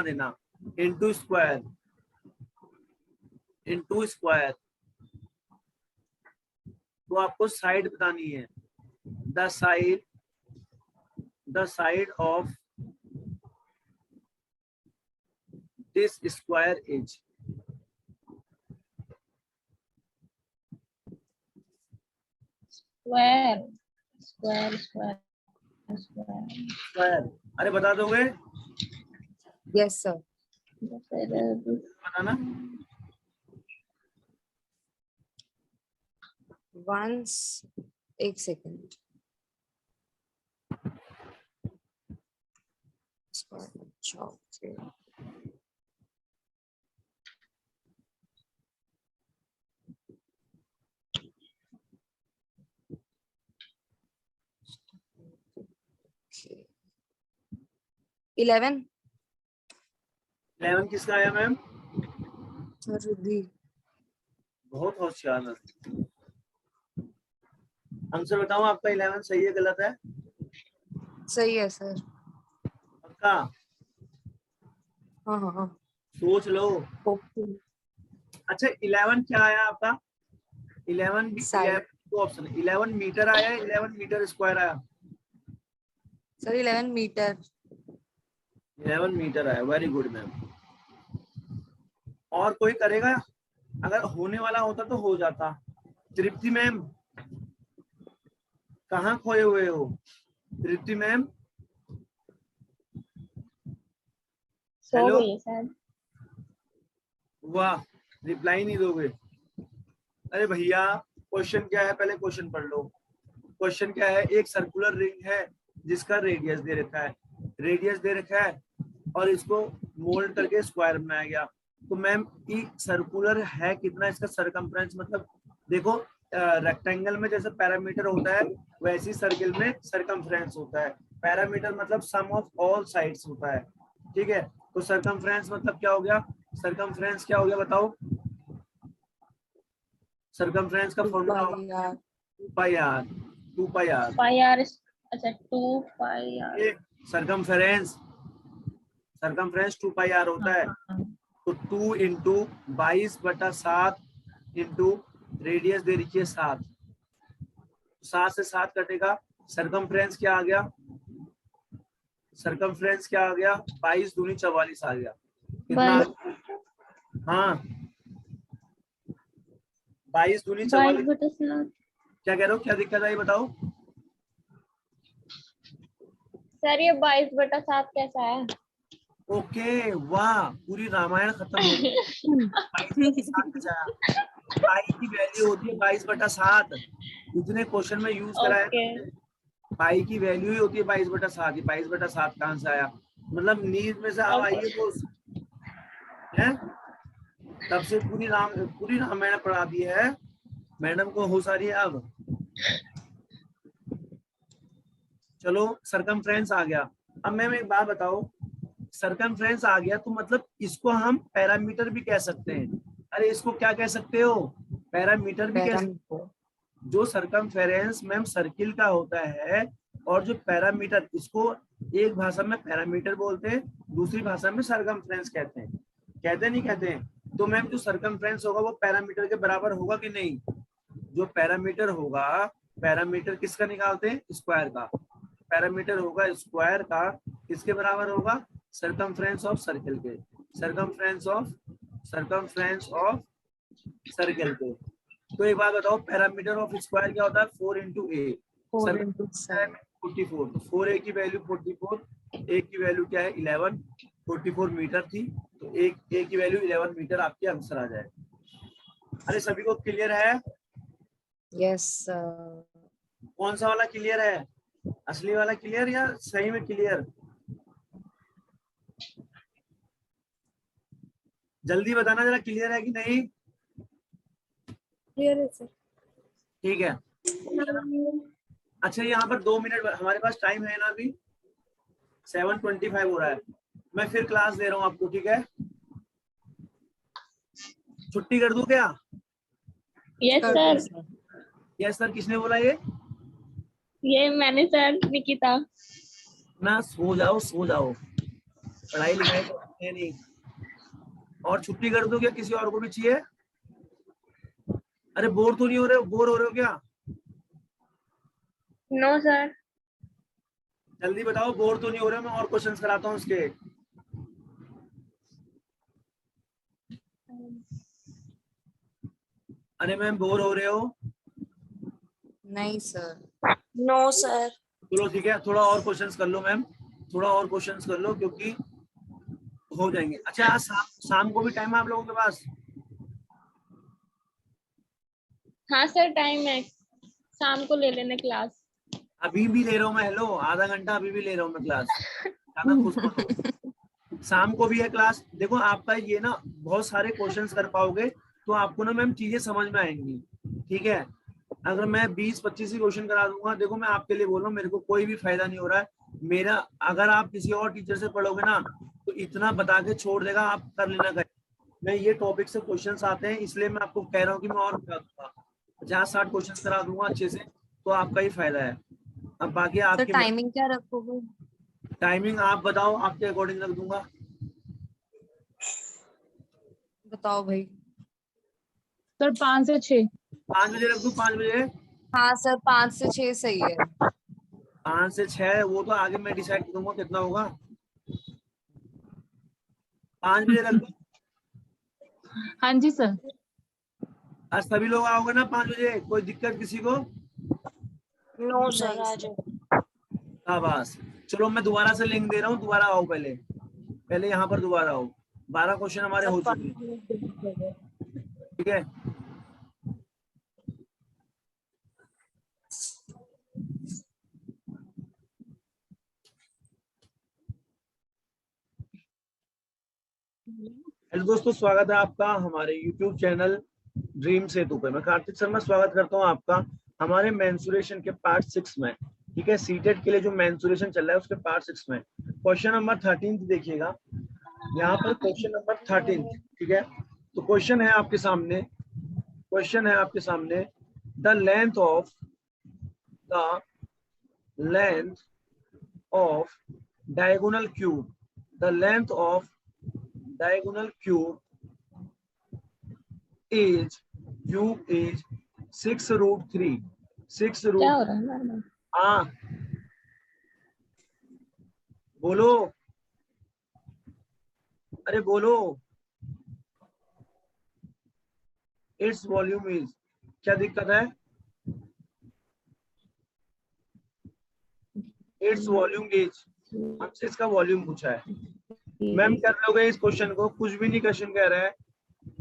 देना इनटू स्क्वायर। तो आपको साइड बतानी है, the side of this square is. Square, अरे बता दोगे, यस सर। बताना। Once, एक सेकंड। इलेवन 11 किसका आया मैम, रुधि। बहुत होशियार है। आंसर बताओ आपका, 11 सही है गलत है, सही है सर। पक्का, हाँ। सोच लो। ओके। अच्छा 11 क्या आया आपका, 11 भी, Side. 11 दो ऑप्शन, 11 मीटर आया, 11 मीटर स्क्वायर आया। Sir 11 metre. 11 मीटर आया, वेरी गुड मैम। और कोई करेगा, अगर होने वाला होता तो हो जाता। तृप्ति मैम कहाँ खोए हुए हो, तृप्ति मैम, हेलो, वाह, रिप्लाई नहीं दोगे। अरे भैया क्वेश्चन क्या है, पहले क्वेश्चन पढ़ लो। क्वेश्चन क्या है, एक सर्कुलर रिंग है जिसका रेडियस दे रखा है और इसको मोल्ड करके स्क्वायर बनाया गया। तो मैम ये सर्कुलर है कितना, इसका सरकमफ्रेंस मतलब देखो, रेक्टेंगल में जैसे पैरामीटर होता है वैसे सर्किल में सरकमफ्रेंस होता है। पैरामीटर मतलब सम ऑफ ऑल साइड्स होता है, ठीक है। तो सरकमफ्रेंस मतलब क्या हो गया, सरकमफ्रेंस क्या हो गया बताओ, सरकमफ्रेंस का formula 2 pi r. 2 pi r, अच्छा 2 pi r, circumference 2 pi r होता है। तो 2 इंटू 22/7 इंटू रेडियस दे रखिए 7, 7 से 7 कटेगा। सरकमफ्रेंस क्या आ गया, 22 दूनी 44 आ गया। कितना, हाँ 22 दूनी 44। क्या कह रहे हो, क्या दिक्कत आई बताओ। सर ये 22/7 कैसा है? ओके, वाह, पूरी रामायण खत्म हो गई। 22/7 पाई की वैल्यू होती है 22/7, इतने क्वेश्चन में यूज कराया। पाई की वैल्यू ही होती है 22/7, 22/7 कहाँ से आया। मतलब नींद में से आप आइए तो है, तब से पूरी रामायण पढ़ा दी है मैडम को, होश आ रही है अब। चलो सरकमफ्रेंस आ गया। अब मैम एक बात बताओ, सरकमफ्रेंस आ गया तो मतलब इसको हम पैरामीटर भी कह सकते हैं। अरे इसको क्या कह सकते हो, पैरामीटर भी कह सकते हो। जो सरकमफेरेंस मैम सर्किल का होता है, और जो पैरामीटर, इसको एक भाषा में पैरामीटर बोलते हैं, दूसरी भाषा में सरकमफ्रेंस कहते हैं। कहते नहीं कहते हैं? तो मैम जो सरकमफ्रेंस होगा वो पैरामीटर के बराबर होगा कि नहीं? जो पैरामीटर होगा, पैरामीटर किसका निकालते हैं? स्क्वायर का। पैरामीटर होगा स्क्वायर का, किसके बराबर होगा? सरकमफ्रेंस ऑफ सर्किल के। सरकमफ्रेंस ऑफ सर्किल के। तो एक बात बताओ, पैरामीटर ऑफ स्क्वायर क्या होता है? 4 इंटू ए, 44। तो 4a की वैल्यू 44, a की वैल्यू क्या है? 11। 44 मीटर थी, तो a की वैल्यू 11 मीटर आपके आंसर आ जाए। अरे सभी को क्लियर है? यस कौन सा वाला क्लियर है? असली वाला क्लियर या सही में क्लियर? जल्दी बताना जरा, क्लियर है कि नहीं? क्लियर है सर। ठीक है। अच्छा यहाँ पर 2 मिनट हमारे पास टाइम है ना अभी? 7:25 हो रहा है। मैं फिर क्लास दे रहा हूँ आपको, ठीक है? छुट्टी कर दूं क्या? Yes sir. यस सर, किसने बोला ये मैंने सर, निकिता। ना, सो जाओ सो जाओ, पढ़ाई लिखाई तो है नहीं। और छुट्टी कर दो क्या? किसी और को भी चाहिए? अरे बोर तो नहीं हो रहे हो? बोर हो रहे हो क्या? No sir. जल्दी बताओ, बोर तो नहीं हो रहे हो? मैं और क्वेश्चंस कराता हूँ इसके। अरे मैम बोर हो रहे हो? नहीं सर। No sir. चलो ठीक है, थोड़ा और क्वेश्चंस कर लो मैम, थोड़ा और क्वेश्चंस कर लो, क्योंकि हो जाएंगे। अच्छा आज शाम को भी टाइम है आप लोगों के पास? हाँ सर, टाइम है, शाम को ले लेना क्लास। अभी भी ले रहा हूँ मैं, हेलो, आधा घंटा अभी भी ले रहा हूँ मैं क्लास, ज्यादा खुश मत हो। शाम को भी है क्लास। देखो आपका ये ना, बहुत सारे क्वेश्चंस कर पाओगे तो आपको ना मैम चीजें समझ में आएंगी, ठीक है? अगर मैं 20-25 ही क्वेश्चन करा दूंगा, देखो मैं आपके लिए बोल रहा हूँ, मेरे को कोई भी फायदा नहीं हो रहा है मेरा। अगर आप किसी और टीचर से पढ़ोगे ना तो इतना बता के छोड़ देगा, आप कर लेना करें। मैं ये टॉपिक से क्वेश्चंस आते हैं, इसलिए मैं आपको कह रहा हूँ कि मैं और बता दूंगा, 50-60 क्वेश्चन करा दूंगा अच्छे से, तो आपका ही फायदा है। अब बाकी सर आपकी टाइमिंग क्या रखोगे? टाइमिंग आप बताओ, आपके अकॉर्डिंग रख दूंगा। बताओ भाई। सर 5 से 6। 5 बजे रख दूं? 5 बजे? हाँ सर 5 से 6 सही है। 5 से 6 वो तो आगे मैं डिसाइड करूंगा कितना होगा। 5 बजे रख दूं? हाँ जी सर। आज सभी लोग आओगे ना 5 बजे? कोई दिक्कत किसी को? नो सर आ जाओ। हाँ बस, चलो मैं दोबारा से लिंक दे रहा हूँ, दोबारा आओ, पहले यहाँ पर दोबारा आओ। 12 क्वेश्चन हमारे हो चुके हैं, ठीक है? हेलो दोस्तों, स्वागत है आपका हमारे YouTube चैनल ड्रीम सेतु पे। मैं कार्तिक शर्मा स्वागत करता हूँ आपका हमारे मेंसुरेशन के पार्ट 6 में, ठीक है? सीटेट के लिए जो मेंसुरेशन चल रहा है उसके पार्ट 6 में क्वेश्चन नंबर 13 देखिएगा यहाँ पर, क्वेश्चन नंबर 13, ठीक है? तो क्वेश्चन है आपके सामने, the length of diagonal cube, is 6√3। क्या हो रहा है? हाँ बोलो, अरे बोलो। इट्स वॉल्यूम इज, क्या दिक्कत है? इट्स वॉल्यूम इज, हमसे इसका वॉल्यूम पूछा है। मैम कर लोगे इस क्वेश्चन को? कुछ भी नहीं क्वेश्चन कह रहा है,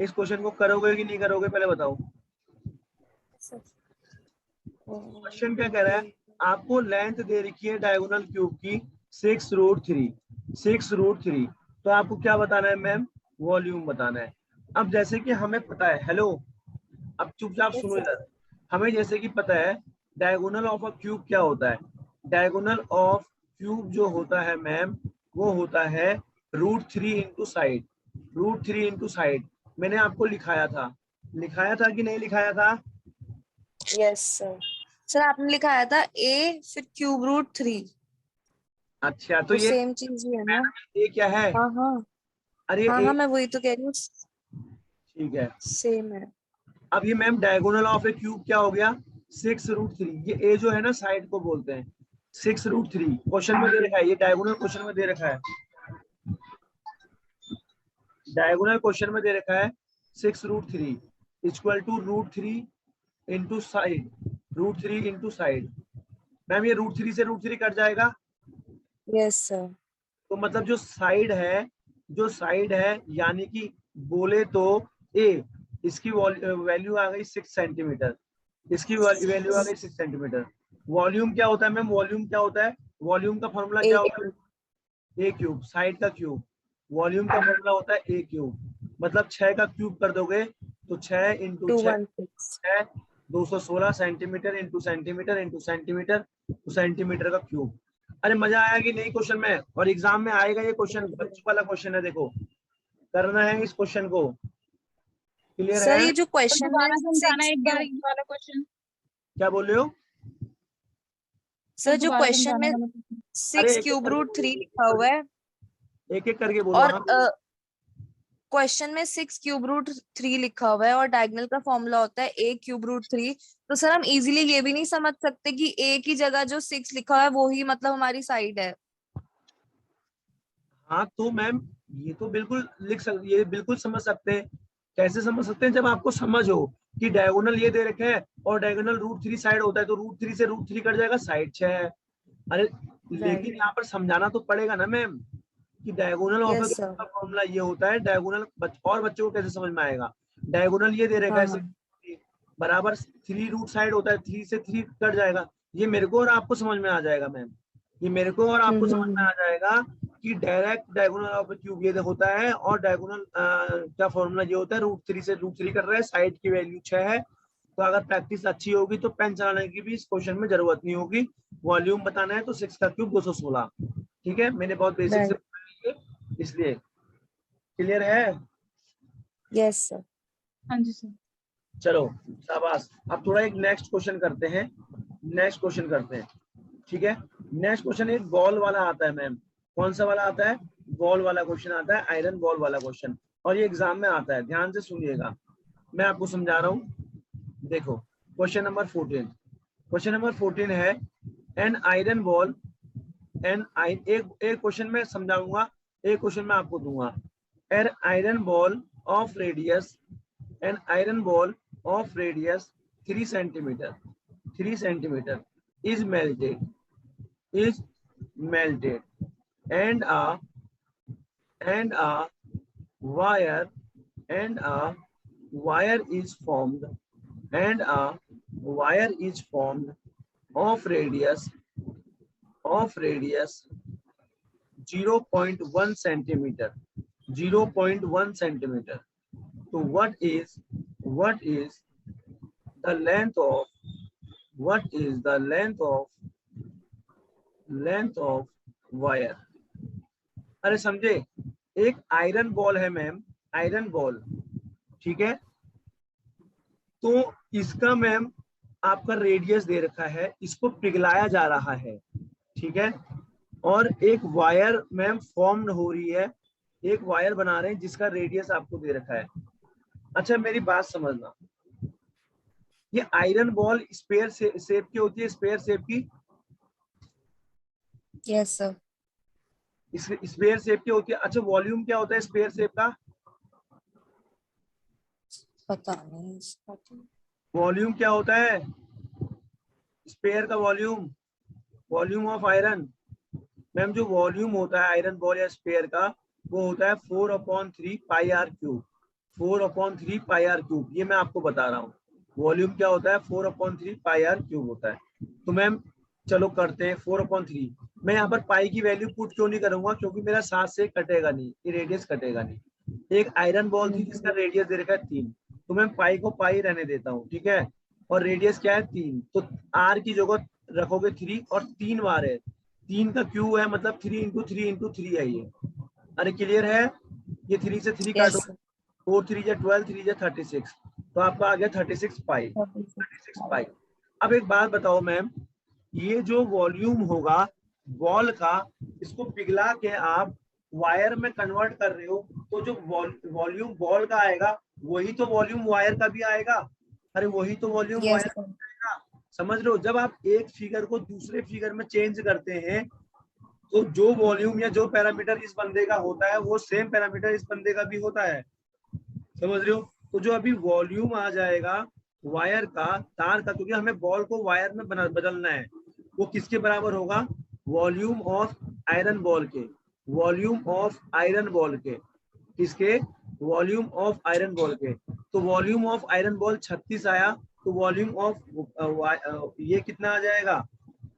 इस क्वेश्चन को करोगे कि नहीं करोगे पहले बताओ। क्वेश्चन क्या कह रहा है? आपको लेंथ दे रखी है डायगोनल क्यूब की 6√3, 6√3। तो आपको क्या बताना है मैम? वॉल्यूम बताना है। अब जैसे कि हमें पता है, हेलो, अब चुपचाप Yes, सुनो sir. इधर। हमें जैसे कि पता है डायगोनल ऑफ अ क्यूब क्या होता है। डायगोनल ऑफ क्यूब जो होता है मैम, वो होता है √3 इंटू साइड, √3 इंटू साइड। मैंने आपको लिखाया था कि नहीं लिखाया था? Yes sir. सर आपने लिखाया था a फिर क्यूब रूट 3, अच्छा, तो तो ये सेम चीज ही है ना। ये क्या है? हाँ हाँ अरे हाँ ए, हाँ, मैं वही तो कह रही हूँ, ठीक है। सेम है। अब ये ma'am diagonal of A cube क्या हो गया? 6√3। ये ए जो है ना साइड को बोलते हैं 6√3। क्वेश्चन में दे रखा है, ये डायगोनल क्वेश्चन में दे रखा है, डायगोनल क्वेश्चन में दे रखा है 6√3 equal to √3 into side, √3 into side. Ma'am ये √3 से √3 कट जाएगा, यस सर। तो मतलब जो साइड है, जो साइड है यानी कि बोले तो ए, इसकी वैल्यू आ गई 6 सेंटीमीटर, इसकी वैल्यू आ गई 6 सेंटीमीटर। वॉल्यूम क्या होता है मैम? वॉल्यूम क्या होता है? वॉल्यूम का फॉर्मूला क्या a होता है? ए क्यूब, साइड का क्यूब। वॉल्यूम का फॉर्मूला होता है ए क्यूब, मतलब 6 का क्यूब कर दोगे तो 6 into 6, 216। 216 centimetre into centimetre into centimetre, तो सेंटीमीटर का क्यूब। अरे मजा आया कि नहीं क्वेश्चन में? और एग्जाम में आएगा ये क्वेश्चन, बच्चों वाला क्वेश्चन है, देखो करना है इस क्वेश्चन को। क्लियर सर है? ये जो तो क्वेश्चन में दोबारा समझाना 6 एक बार ये वाला क्वेश्चन। क्या बोल रहे हो? सर जो दोबारा क्वेश्चन समझाना में वाला क्वेश्चन। अरे 6 एक एक क्यूब करके रूट बोलो, 3 लिखा हुआ है, एक एक करके बोलो। और हाँ क्वेश्चन में 6 क्यूब रूट 3 लिखा हुआ है, और डायगोनल का फॉर्मूला होता है a क्यूब रूट 3। तो सर हम इजीली ये भी नहीं समझ सकते कि a की जगह जो 6 लिखा हुआ है वो ही मतलब हमारी साइड है। हाँ, तो मैम ये तो बिल्कुल लिख सकते, ये बिल्कुल समझ सकते हैं। कैसे समझ सकते हैं? जब आपको समझ हो कि डायगोनल ये दे रखे हैं और डायगोनल √3 साइड होता है, तो √3 से √3 कट जाएगा, साइड 6 है। अरे राइट। लेकिन यहाँ पर समझाना तो पड़ेगा ना मैम कि diagonal of A yes cube sir. का फॉर्मूला ये होता है। डायगोनल और बच्चों को कैसे समझ में आएगा? डायगोनल ये दे रखा हाँ है हाँ। बराबर 3 रूट साइड होता है, 3 से 3 कट जाएगा। ये मेरे को और आपको समझ में आ जाएगा मैम, ये मेरे को और आपको समझ में हम्म। आ जाएगा कि डायरेक्ट डायगोनल ऑफ क्यूब ये होता है, और डायगोनल का फॉर्मूला ये होता है √3 से √3 कर रहा है, साइड की वैल्यू 6 है। तो अगर प्रैक्टिस अच्छी होगी तो पेन चलाने की भी इस क्वेश्चन में जरूरत नहीं होगी। वॉल्यूम बताना है तो 6 का क्यूब 216। ठीक है, मैंने बहुत बेसिक से राइट। बताया है, इसलिए क्लियर है। Yes sir. हाँ जी सर। चलो शाबाश। अब थोड़ा एक नेक्स्ट क्वेश्चन करते हैं, नेक्स्ट क्वेश्चन करते हैं। ठीक है, नेक्स्ट क्वेश्चन एक बॉल वाला आता है मैम। कौन सा वाला आता है? बॉल वाला क्वेश्चन आता है, आयरन बॉल वाला क्वेश्चन, और ये एग्जाम में आता है। ध्यान से सुनिएगा, मैं आपको समझा रहा हूँ। देखो क्वेश्चन नंबर 14, क्वेश्चन नंबर 14 है एन आयरन बॉल, एक क्वेश्चन में समझाऊंगा, एक क्वेश्चन में आपको दूंगा। An iron ball of radius, an iron ball of radius 3 centimetre, 3 centimetre is melted, is melted, and a wire, and a wire is formed, and a wire is formed of radius 0.1 centimeter, 0.1 centimeter. So what is the length of, what is the length of wire? अरे समझे, एक iron ball है ma'am, iron ball, ठीक है। तो इसका ma'am आपका radius दे रखा है, इसको पिघलाया जा रहा है, ठीक है। और एक वायर मैम फॉर्म हो रही है, एक वायर बना रहे हैं जिसका रेडियस आपको दे रखा है। अच्छा मेरी बात समझना, ये आयरन बॉल स्पेयर शेप की होती है, स्पेयर शेप की, यस सर। स्पेयर शेप की होती है। अच्छा वॉल्यूम क्या होता है स्पेयर शेप का? पता नहीं इसका तो। वॉल्यूम क्या होता है स्पेयर का? Volume, volume of iron ma'am, जो वॉल्यूम होता है आयरन बॉल या स्पेयर का, वो होता है 4/3 pi R cube, 4/3 pi R cube. ये मैं आपको बता रहा हूँ, वॉल्यूम क्या होता है 4/3 पाई आर क्यूब होता है। तो मैम चलो करते हैं 4/3। मैं यहाँ पर पाई की वैल्यू पुट क्यों नहीं करूंगा, क्योंकि मेरा 7 से कटेगा नहीं, ये रेडियस कटेगा नहीं। एक आयरन बॉल थी जिसका रेडियस दे रखा है 3, तो मैं पाई को पाई रहने देता हूँ, ठीक है। और रेडियस क्या है 3, तो आर की जगह रखोगे 3 और 3 बार है, 3 का क्यू है, मतलब 3 इंटू 3 इंटू 3 है ये। अरे क्लियर है, ये 3 से 3 काटो, यस 4 3 जा 12, 3 जा 36, तो आपका आ गया 36 पाई, 36 पाई। अब एक बात बताओ मैम, ये जो वॉल्यूम होगा बॉल का, इसको पिघला के आप वायर में कन्वर्ट कर रहे हो, तो जो वॉल्यूम बॉल का आएगा वही तो वॉल्यूम वायर का भी आएगा। अरे वही तो वॉल्यूम यस वायर का आएगा, समझ लो। जब आप एक फिगर को दूसरे फिगर में चेंज करते हैं, तो जो वॉल्यूम या जो पैरामीटर इस बंदे का होता है वो सेम पैरामीटर इस बंदे का भी होता है, समझ रहे हो। तो जो अभी वॉल्यूम आ जाएगा वायर का, तार का, क्योंकि हमें बॉल को वायर में बदलना है, वो किसके बराबर होगा, वॉल्यूम ऑफ आयरन बॉल के, वॉल्यूम ऑफ आयरन बॉल के, किसके, वॉल्यूम ऑफ आयरन बॉल के। तो वॉल्यूम ऑफ आयरन बॉल 36 आया, तो वॉल्यूम ऑफ ये कितना आ जाएगा,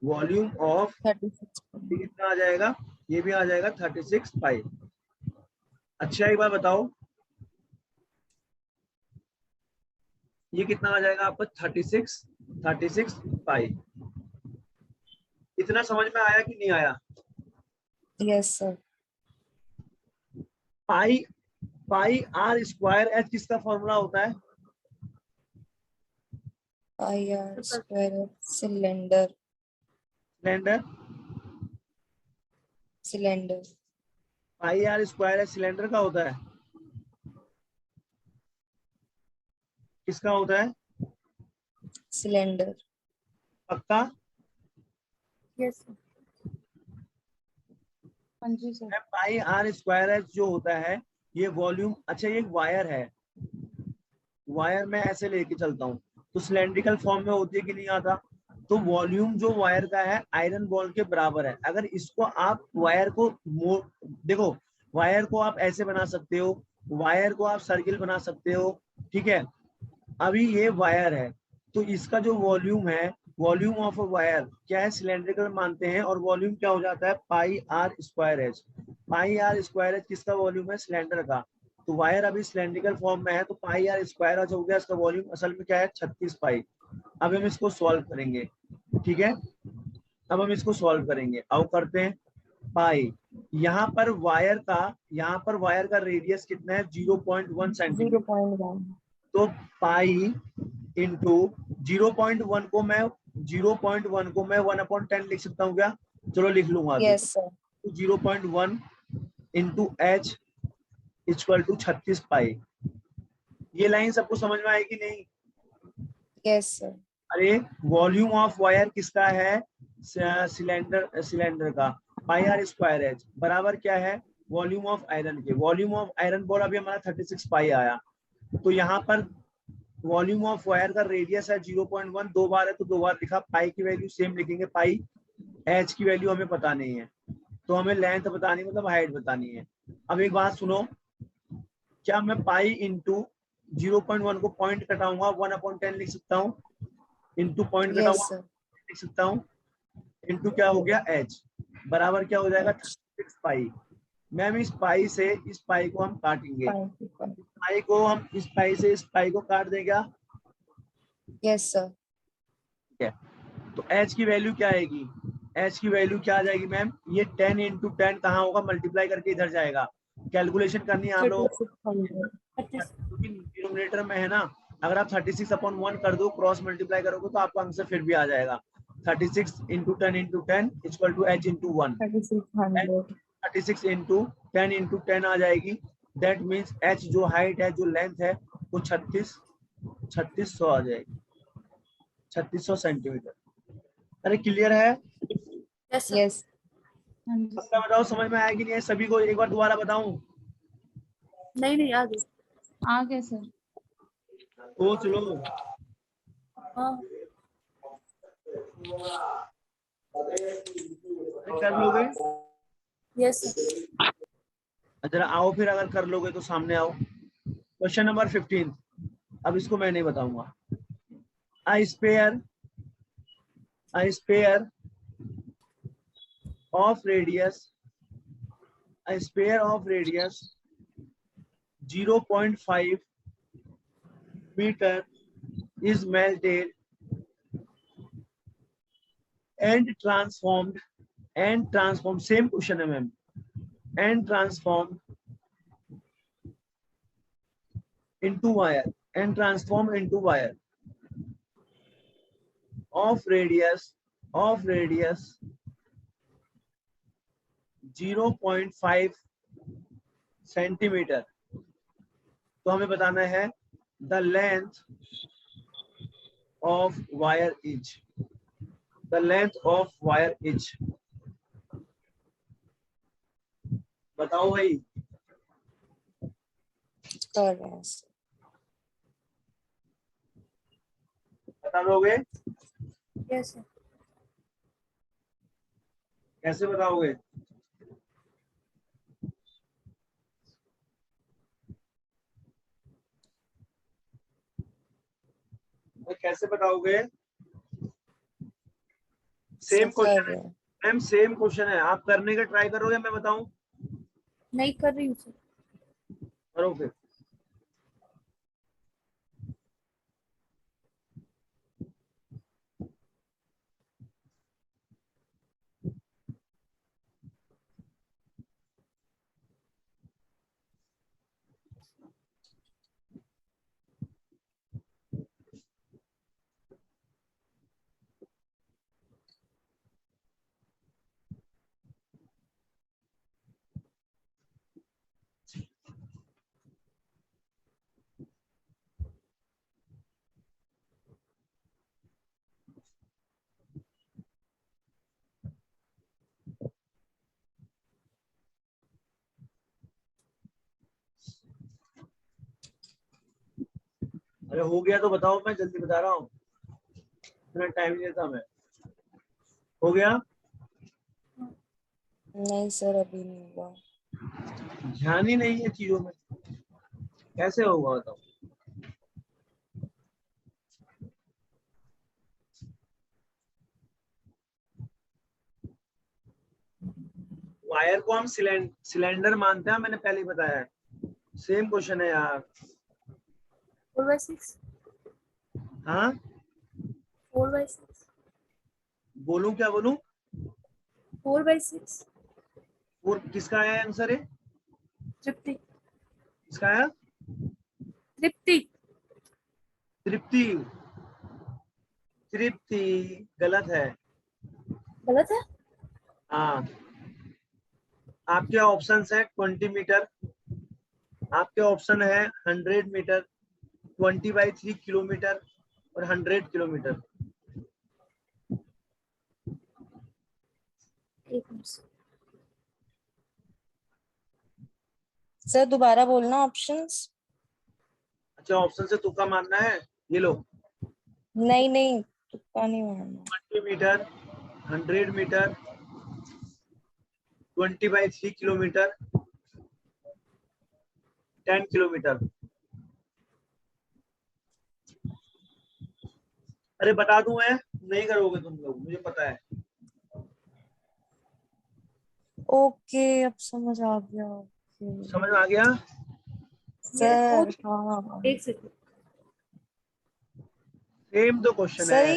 वॉल्यूम ऑफ 36 ये कितना आ जाएगा, ये भी आ जाएगा 36 पाई। अच्छा एक बार बताओ, ये कितना आ जाएगा आपका 36 पाई। इतना समझ में आया कि नहीं आया। Yes sir pi pi are square H किसका फॉर्मूला होता है, pi are square cylinder cylinder, cylinder pi are square H cylinder का होता है, किसका होता है, सिलेंडर पक्का। यस हाँ जी sir pi are square H जो होता है ये वॉल्यूम, अच्छा ये एक वायर है, वायर में ऐसे लेके चलता हूँ तो सिलेंड्रिकल फॉर्म में होती है कि नहीं आता, तो वॉल्यूम जो वायर का है आयरन बॉल के बराबर है। अगर इसको आप वायर को देखो, वायर को आप ऐसे बना सकते हो, वायर को आप सर्किल बना सकते हो, ठीक है। अभी ये वायर है, तो इसका जो वॉल्यूम है, वॉल्यूम ऑफ अ वायर क्या है, सिलेंड्रिकल मानते हैं, और वॉल्यूम क्या हो जाता है, pi are square H. Pi are square H किसका वॉल्यूम है, सिलेंडर का। तो वायर अभी सिलेंड्रिकल फॉर्म में है, तो पाई आर स्क्वायर एच हो गया, इसका वॉल्यूम असल में क्या है 36 पाई। अब हम इसको सॉल्व करेंगे, ठीक है। अब हम इसको सॉल्व करेंगे, अब करते हैं। पाई, यहाँ पर वायर का रेडियस कितना है 0.1 सेंटीमीटर, 0.1 तो पाई इंटू 0.1 को मैं 1/10 लिख सकता हूँ क्या, चलो लिख लूंगा अभी। Yes sir 0.1 into h equal to 36 pi. ये लाइन सबको समझ में आएगी नहीं। यस सर अरे वॉल्यूम ऑफ वायर किसका है, सिलेंडर का, पाई आर स्क्वायर एच बराबर क्या है, वॉल्यूम ऑफ आयरन के। वॉल्यूम ऑफ आयरन बॉल अभी हमारा 36 पाई आया, तो यहाँ पर वॉल्यूम ऑफ वायर का रेडियस है 0.1, 2 बार है तो 2 बार लिखा, पाई की वैल्यू सेम लिखेंगे, पाई। एच की वैल्यू हमें पता नहीं है, तो हमें लेंथ बतानी मतलब हाइट बतानी है। अब एक बात सुनो, क्या मैं पाई इंटू 0.1 को पॉइंट कटाऊंगा 1/10 लिख सकता हूँ, इंटू पॉइंट यस कटाऊंगा सर लिख सकता हूँ, इंटू क्या हो गया एच, बराबर क्या हो जाएगा 36 पाई। मैम इस पाई से इस पाई को हम काटेंगे, पाई को हम इस पाई से इस पाई को काट दें क्या, यस सर ठीक है। तो h की वैल्यू क्या आएगी, h की वैल्यू क्या आ जाएगी मैम, ये 10 इंटू 10 कहाँ होगा, मल्टीप्लाई करके इधर जाएगा। कैलकुलेशन करनी है आप लोग, 36 डिनोमिनेटर में है ना, अगर आप 36/1 कर दो, क्रॉस मल्टीप्लाई करोगे तो आपका आंसर फिर भी आ जाएगा। 36 into 10 into 10 equal to h into 1, 3600 36 into 10 into 10 आ जाएगी। दैट मीन्स h जो हाइट है, जो लेंथ है, वो 3600 आ जाएगी, 3600 सेंटीमीटर। अरे क्लियर है, यस यस पक्का बताओ समझ में आएगी नहीं है सभी को, एक बार दोबारा बताऊं, नहीं आगे आ गया सर सोच लो। हाँ कर लोगे, यस जरा आओ फिर, अगर कर लोगे तो सामने आओ। क्वेश्चन नंबर 15, अब इसको मैं नहीं बताऊंगा। I spare of radius, a sphere of radius 0.5 meter is melted and transformed, same question है ma'am, and transformed into wire, of radius 0.5 centimetre. तो हमें बताना है the length of wire is, बताओ भाई, कर रहे हैं sir. बता दोगे? Yes, sir. कैसे बताओगे? कैसे बताओगे? सेम Sir, कर क्वेश्चन रहे है हैं. मैम, सेम क्वेश्चन है, आप करने का ट्राई करोगे, मैं बताऊं? नहीं कर रही हूँ सर। करो फिर। अरे हो गया तो बताओ, मैं जल्दी बता रहा हूँ, इतना टाइम नहीं देता मैं। हो गया? नहीं सर, अभी नहीं हुआ. ध्यान ही नहीं है चीजों में, कैसे होगा बताओ? वायर को हम सिलेंडर मानते हैं, मैंने पहले ही बताया है। सेम क्वेश्चन है यार। 4/6। हाँ 4/6। बोलूं, क्या बोलूं? 4/6। और किसका आया आंसर है? तृप्ति। किसका आया? तृप्ति। तृप्ति। तृप्ति गलत है। गलत है? हाँ, आपके ऑप्शंस है 20 मीटर, आपके ऑप्शन है 100 मीटर, 20/3 किलोमीटर और 100 किलोमीटर। एक मिनट। सर दोबारा बोलना ऑप्शंस. अच्छा, ऑप्शन से तुक्का मारना है, ये लो। नहीं नहीं, तुक्का नहीं मारना. 20 मीटर, 100 मीटर, 20/3 किलोमीटर, 10 किलोमीटर। अरे बता दूं मैं, नहीं करोगे तुम लोग, मुझे पता है। ओके, अब समझ आ गया. ओके समझ में आ गया? सर. हाँ एक सेकंड। सेम तो क्वेश्चन सर, है।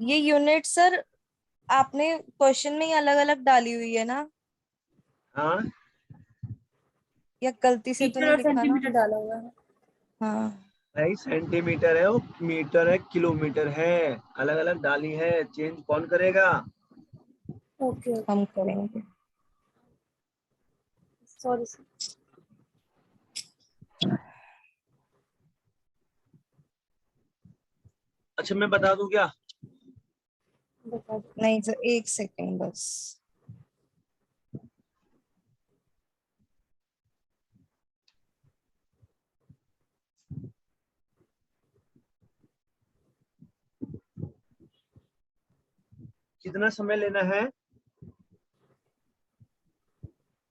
ये यूनिट सर आपने क्वेश्चन में ही अलग अलग डाली हुई है ना, हाँ या गलती से तो मीटर नहीं और लिखा ना? सेंटीमीटर डाला हुआ है। हाँ. भाई सेंटीमीटर है, वो मीटर है, किलोमीटर है, अलग अलग डाली है, चेंज कौन करेगा? ओके ओके, हम करेंगे. Sorry sir. अच्छा मैं बता दूं क्या? बता दो। नहीं सर, एक सेकेंड बस. कितना समय लेना है?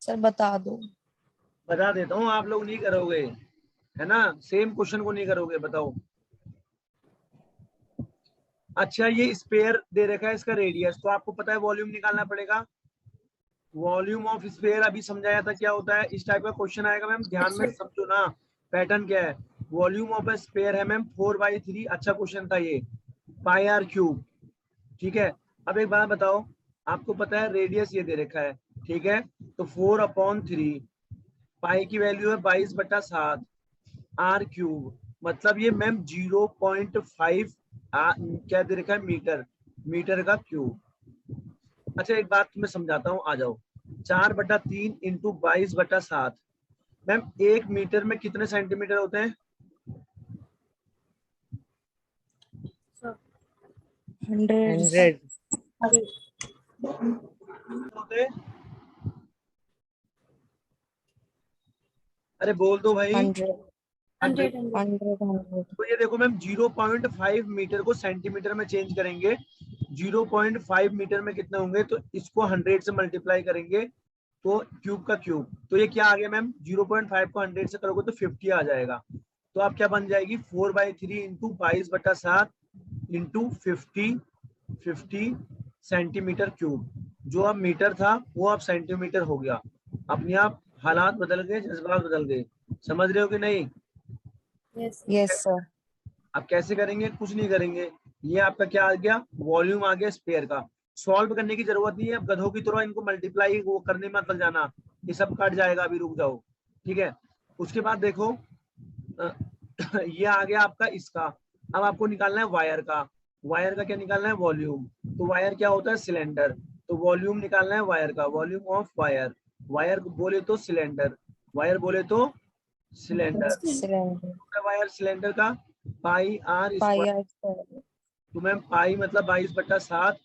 सर बता दो. बता देता हूँ, आप लोग नहीं करोगे है ना, सेम क्वेश्चन को नहीं करोगे, बताओ। अच्छा, ये स्पेयर दे रखा है, इसका रेडियस, तो आपको पता है वॉल्यूम निकालना पड़ेगा। वॉल्यूम ऑफ स्फीयर अभी समझाया था क्या होता है। इस टाइप का क्वेश्चन आएगा मैम, ध्यान में समझो ना पैटर्न क्या है। वॉल्यूम ऑफ ए स्फीयर है मैम 4/3, अच्छा क्वेश्चन था ये, पाई आर क्यूब। ठीक है, अब एक बात बताओ, आपको पता है रेडियस ये दे रखा है, ठीक है, तो 4/3, पाई की वैल्यू है 22/7 आर क्यूब, मतलब ये मैम 0.5 क्या दे रखा है, मीटर, मीटर का क्यूब। अच्छा एक बात तुम्हें समझाता हूँ, आ जाओ। 4/3 इंटू 22/7, मैम 1 मीटर में कितने सेंटीमीटर होते हैं? 100 100 होते हैं? अरे बोल दो भाई। 100 100। 100 तो ये देखो मैम 0.5 मीटर को सेंटीमीटर में चेंज करेंगे, 0.5 मीटर में कितने होंगे, तो इसको 100 से मल्टीप्लाई करेंगे तो क्यूब का क्यूब, तो ये क्या आ गया मैम, 0.5 को 100 से करोगे तो 50 आ जाएगा। तो आप क्या बन जाएगी, 4/3 इंटू 22/7 इंटू 50 सेंटीमीटर क्यूब। जो अब मीटर था वो अब सेंटीमीटर हो गया। अपने आप हालात बदल गए, जज्बात बदल गए, समझ रहे हो कि नहीं? यस सर अब कैसे करेंगे, कुछ नहीं करेंगे, ये आपका क्या आ गया, वॉल्यूम आ गया स्पेयर का। सॉल्व करने की जरूरत नहीं है, अब गधों की तरह इनको मल्टीप्लाई वो करने में मत जाना, ये सब कट जाएगा, अभी रुक जाओ। ठीक है, उसके बाद देखो ये आ गया आपका इसका। अब आपको निकालना है वायर का। वायर का क्या निकालना है, वॉल्यूम। तो वायर क्या होता है, सिलेंडर, तो वॉल्यूम निकालना है वायर का, वॉल्यूम ऑफ वायर। वायर बोले तो सिलेंडर, वायर बोले तो सिलेंडर। सिलेंडर वायर सिलेंडर का pi R pi square. R square तो मैम पाई मतलब 22/7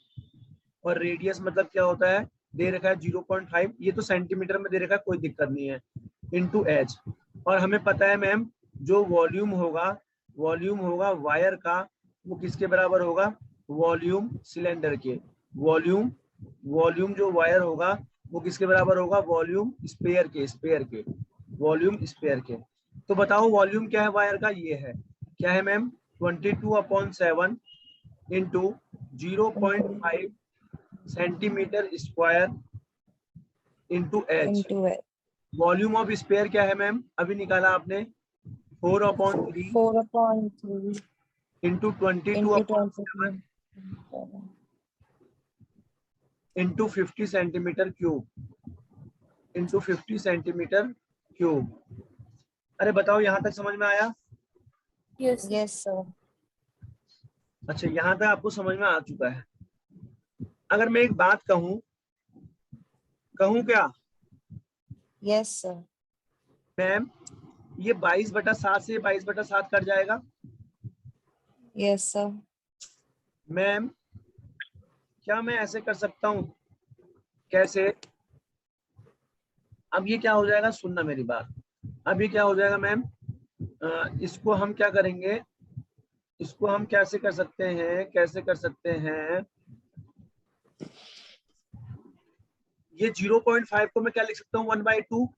और रेडियस मतलब क्या होता है, दे रखा है 0.5, ये तो सेंटीमीटर में दे रखा है, कोई दिक्कत नहीं है, इंटू एच। और हमें पता है मैम जो वॉल्यूम होगा वायर का, वो किसके बराबर होगा, वॉल्यूम सिलेंडर के। वॉल्यूम वॉल्यूम जो वायर होगा वो किसके बराबर होगा, वॉल्यूम स्पेयर के वॉल्यूम स्पेयर के। तो बताओ वॉल्यूम क्या है वायर का, ये है, क्या है ma'am, 22/7 into 0.5 centimetre square into h. Into volume of sphere क्या है मैम, अभी निकाला आपने, 4/3 4/3 into into 22/7 into 50 centimetre cube. अरे बताओ यहाँ तक समझ में आया? यस सर अच्छा यहाँ तक आपको समझ में आ चुका है। अगर मैं एक बात कहूँ क्या यस सर मैम, ये 22/7 से 22/7 कट जाएगा यस सर मैम, क्या मैं ऐसे कर सकता हूँ, कैसे? अब ये क्या हो जाएगा, सुनना मेरी बात, अब ये क्या हो जाएगा मैम, इसको हम क्या करेंगे, इसको हम कैसे कर सकते हैं, ये 0.5 को मैं क्या लिख सकता हूँ, 1/2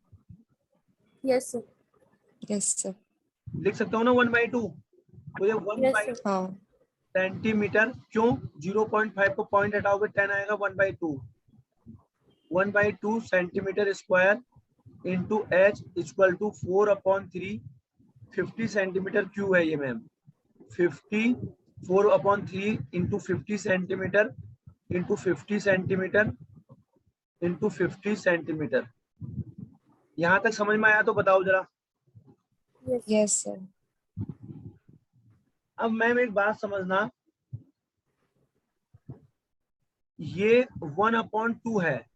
यस सर लिख सकता हूँ ना, 1/2। तो ये 1/2 हाँ सेंटीमीटर, क्यों, 0.5 को पॉइंट हटाओगे 10 आएगा, 1/2 centimetre square into h equal to 4/3 50 centimetre cube है ये ma'am, 4/3 into 50 centimetre into 50 centimetre into 50 centimetre. यहाँ तक समझ में आया तो बताओ जरा। यस सर अब मैम एक बात समझना, ये 1/2 है,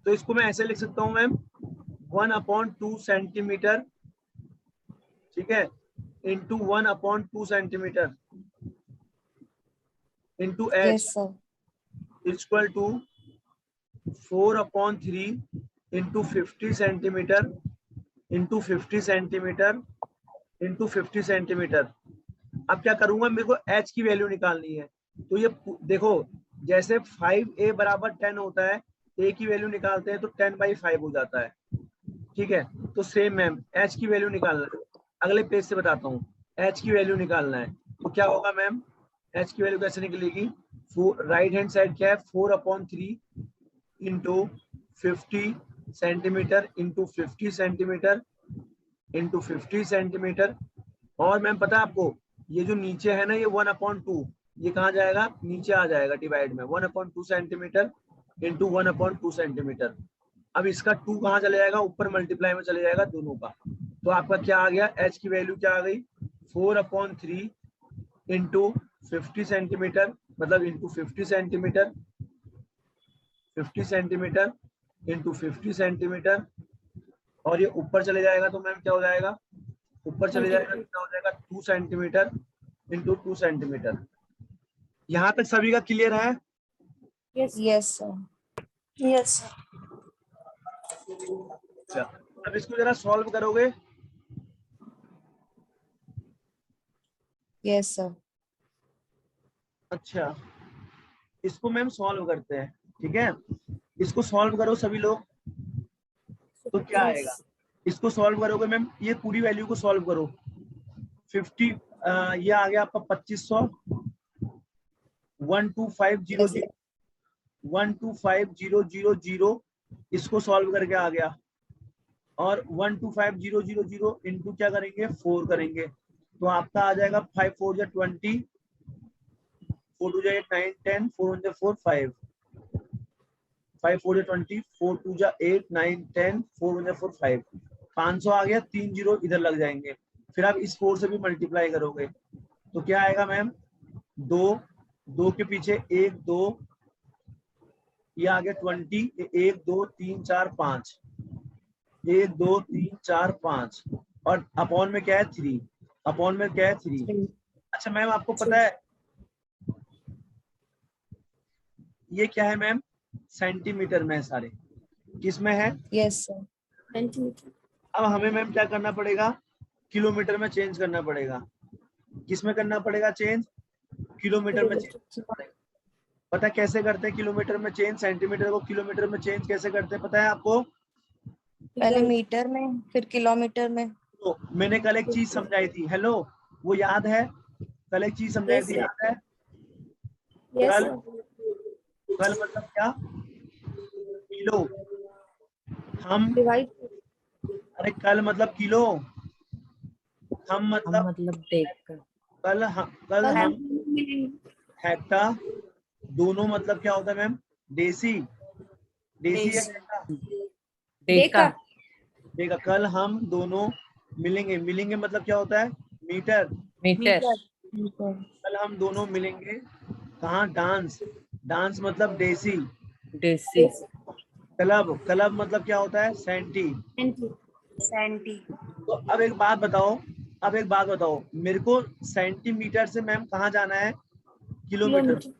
तो इसको मैं ऐसे लिख सकता हूँ मैम, 1/2 सेंटीमीटर, ठीक है, into 1/2 centimetre into h yes sir equal to 4/3 into 50 centimetre into 50 centimetre into 50 centimetre. अब क्या करूंगा, मेरे को एच की वैल्यू निकालनी है। तो ये देखो, जैसे 5a बराबर 10 होता है, a की वैल्यू निकालते हैं तो 10/5 हो जाता है, ठीक है। तो सेम मैम एच की वैल्यू निकालना है, अगले पेज से बताता हूँ, एच की वैल्यू निकालना है। तो क्या होगा मैम, एच की वैल्यू कैसे निकलेगी, राइट हैंड साइड क्या है, 4/3 into 50 centimetre into 50 centimetre into 50 centimetre. और मैम पता है आपको ये जो नीचे है ना ये 1/2, ये कहाँ जाएगा, नीचे आ जाएगा डिवाइड में। 1/2 सेंटीमीटर इंटू 1/2 सेंटीमीटर। अब इसका 2 कहाँ चले जाएगा, ऊपर मल्टीप्लाई में चले जाएगा दोनों का। तो आपका क्या आ गया, एच की वैल्यू क्या आ गई, 4/3 इंटू 50 सेंटीमीटर, मतलब into 50 centimetre, 50 centimetre into 50 centimetre. और ये ऊपर चले जाएगा तो मैम क्या हो जाएगा, ऊपर चले जाएगा क्या हो जाएगा, 2 सेंटीमीटर इंटू 2 सेंटीमीटर। यहाँ तक सभी का क्लियर है? Yes, sir. Yes, sir. अच्छा, अब इसको जरा सॉल्व करोगे। Yes, sir. अच्छा, इसको मैम सॉल्व करते हैं, ठीक है। इसको सॉल्व करो सभी लोग, तो क्या आएगा, इसको सॉल्व करोगे मैम, ये पूरी वैल्यू को सॉल्व करो। 50 ये आ गया आपका 2500, 12500 125,000 इसको सॉल्व करके आ गया। और 125,000 इंटू क्या करेंगे, 4 करेंगे, तो आपका आ जाएगा 5 4 जा 20, 4 2 जा 8 9 10, 4 1 जा 4 5, 5 4 जा 20, 4 2 जा 8 9 10, 4 1 जा 4 5, 500 आ गया, 3 0 इधर लग जाएंगे। फिर आप इस 4 से भी मल्टीप्लाई करोगे तो क्या आएगा मैम, 2 के पीछे 1 2, ये आ गया 20, 1 2 3 4 5, 1 2 3 4 5, और अपॉन में क्या है 3, अपॉन में क्या है 3। अच्छा मैम आपको पता है ये क्या है मैम, सेंटीमीटर में है सारे, किसमें है, Yes, sir. अब हमें मैम क्या करना पड़ेगा, किलोमीटर में चेंज करना पड़ेगा। किसमें करना पड़ेगा चेंज, किलोमीटर में चेंज। पता है कैसे करते हैं किलोमीटर में चेंज, सेंटीमीटर को किलोमीटर में चेंज कैसे करते हैं पता है आपको? पहले मीटर में फिर किलोमीटर में। तो मैंने कल एक चीज समझाई थी, हेलो वो याद है, कल एक चीज समझाई थी, याद है? कल कल मतलब क्या, किलो, हम, अरे कल मतलब किलो, हम मतलब टेक कल हम हेक्टा, दोनों मतलब क्या होता है मैम, देसी, देसी या हेक्टा? देखा, कल हम दोनों मिलेंगे, मिलेंगे मतलब क्या होता है, मीटर, कल हम दोनों मिलेंगे कहाँ, डांस, डांस मतलब देसी, क्लब, क्लब मतलब क्या होता है, सेंटी। तो अब एक बात बताओ, अब एक बात बताओ मेरे को, सेंटीमीटर से मैम कहाँ जाना है, किलोमीटर।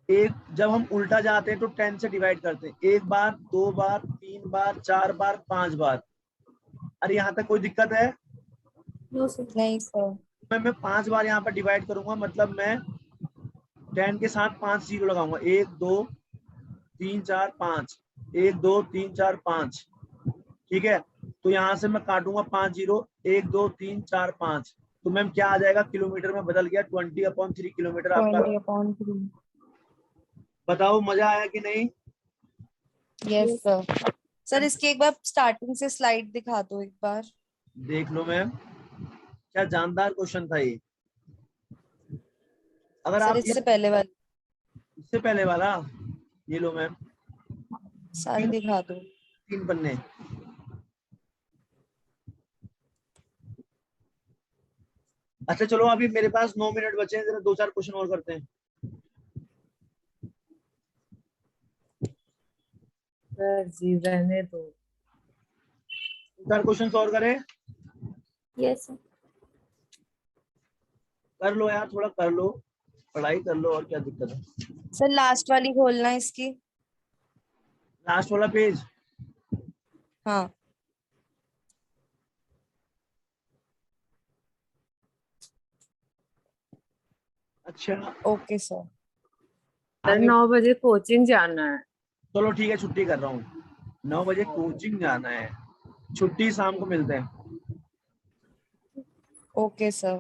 एक जब हम उल्टा जाते हैं तो 10 से डिवाइड करते हैं, 1 बार 2 बार 3 बार 4 बार 5 बार। अरे यहाँ तक कोई दिक्कत है? नहीं सर। मैं 5 बार यहाँ पर डिवाइड करूंगा, मतलब मैं 10 के साथ 5 जीरो लगाऊंगा, 1 2 3 4 5, 1 2 3 4 5, ठीक है। तो यहाँ से मैं काटूंगा 5 जीरो, 1 2 3 4 5, तो मैम क्या आ जाएगा, किलोमीटर में बदल गया, 20/3 किलोमीटर आपका। 20/3। बताओ मजा आया कि नहीं? Yes sir. सर इसकी एक बार स्टार्टिंग से स्लाइड दिखा दो एक बार। देख लो मैम, क्या जानदार क्वेश्चन था ये। अगर सर आप इससे पहले वाली इससे पहले वाला, ये लो मैम, सारी दिखा दो। 3 पन्ने। अच्छा चलो, अभी मेरे पास 9 मिनट बचे हैं, जरा 2-4 क्वेश्चन और करते हैं। रहने दो। 4 क्वेश्चन और करें? यस कर लो यार, थोड़ा कर लो, पढ़ाई कर लो, और क्या दिक्कत है। सर लास्ट वाली खोलना है इसकी। लास्ट वाला पेज, हाँ अच्छा ओके सर। सर 9 बजे कोचिंग जाना है। चलो ठीक है, छुट्टी कर रहा हूँ, 9 बजे कोचिंग जाना है, छुट्टी शाम को मिलते हैं। Okay sir.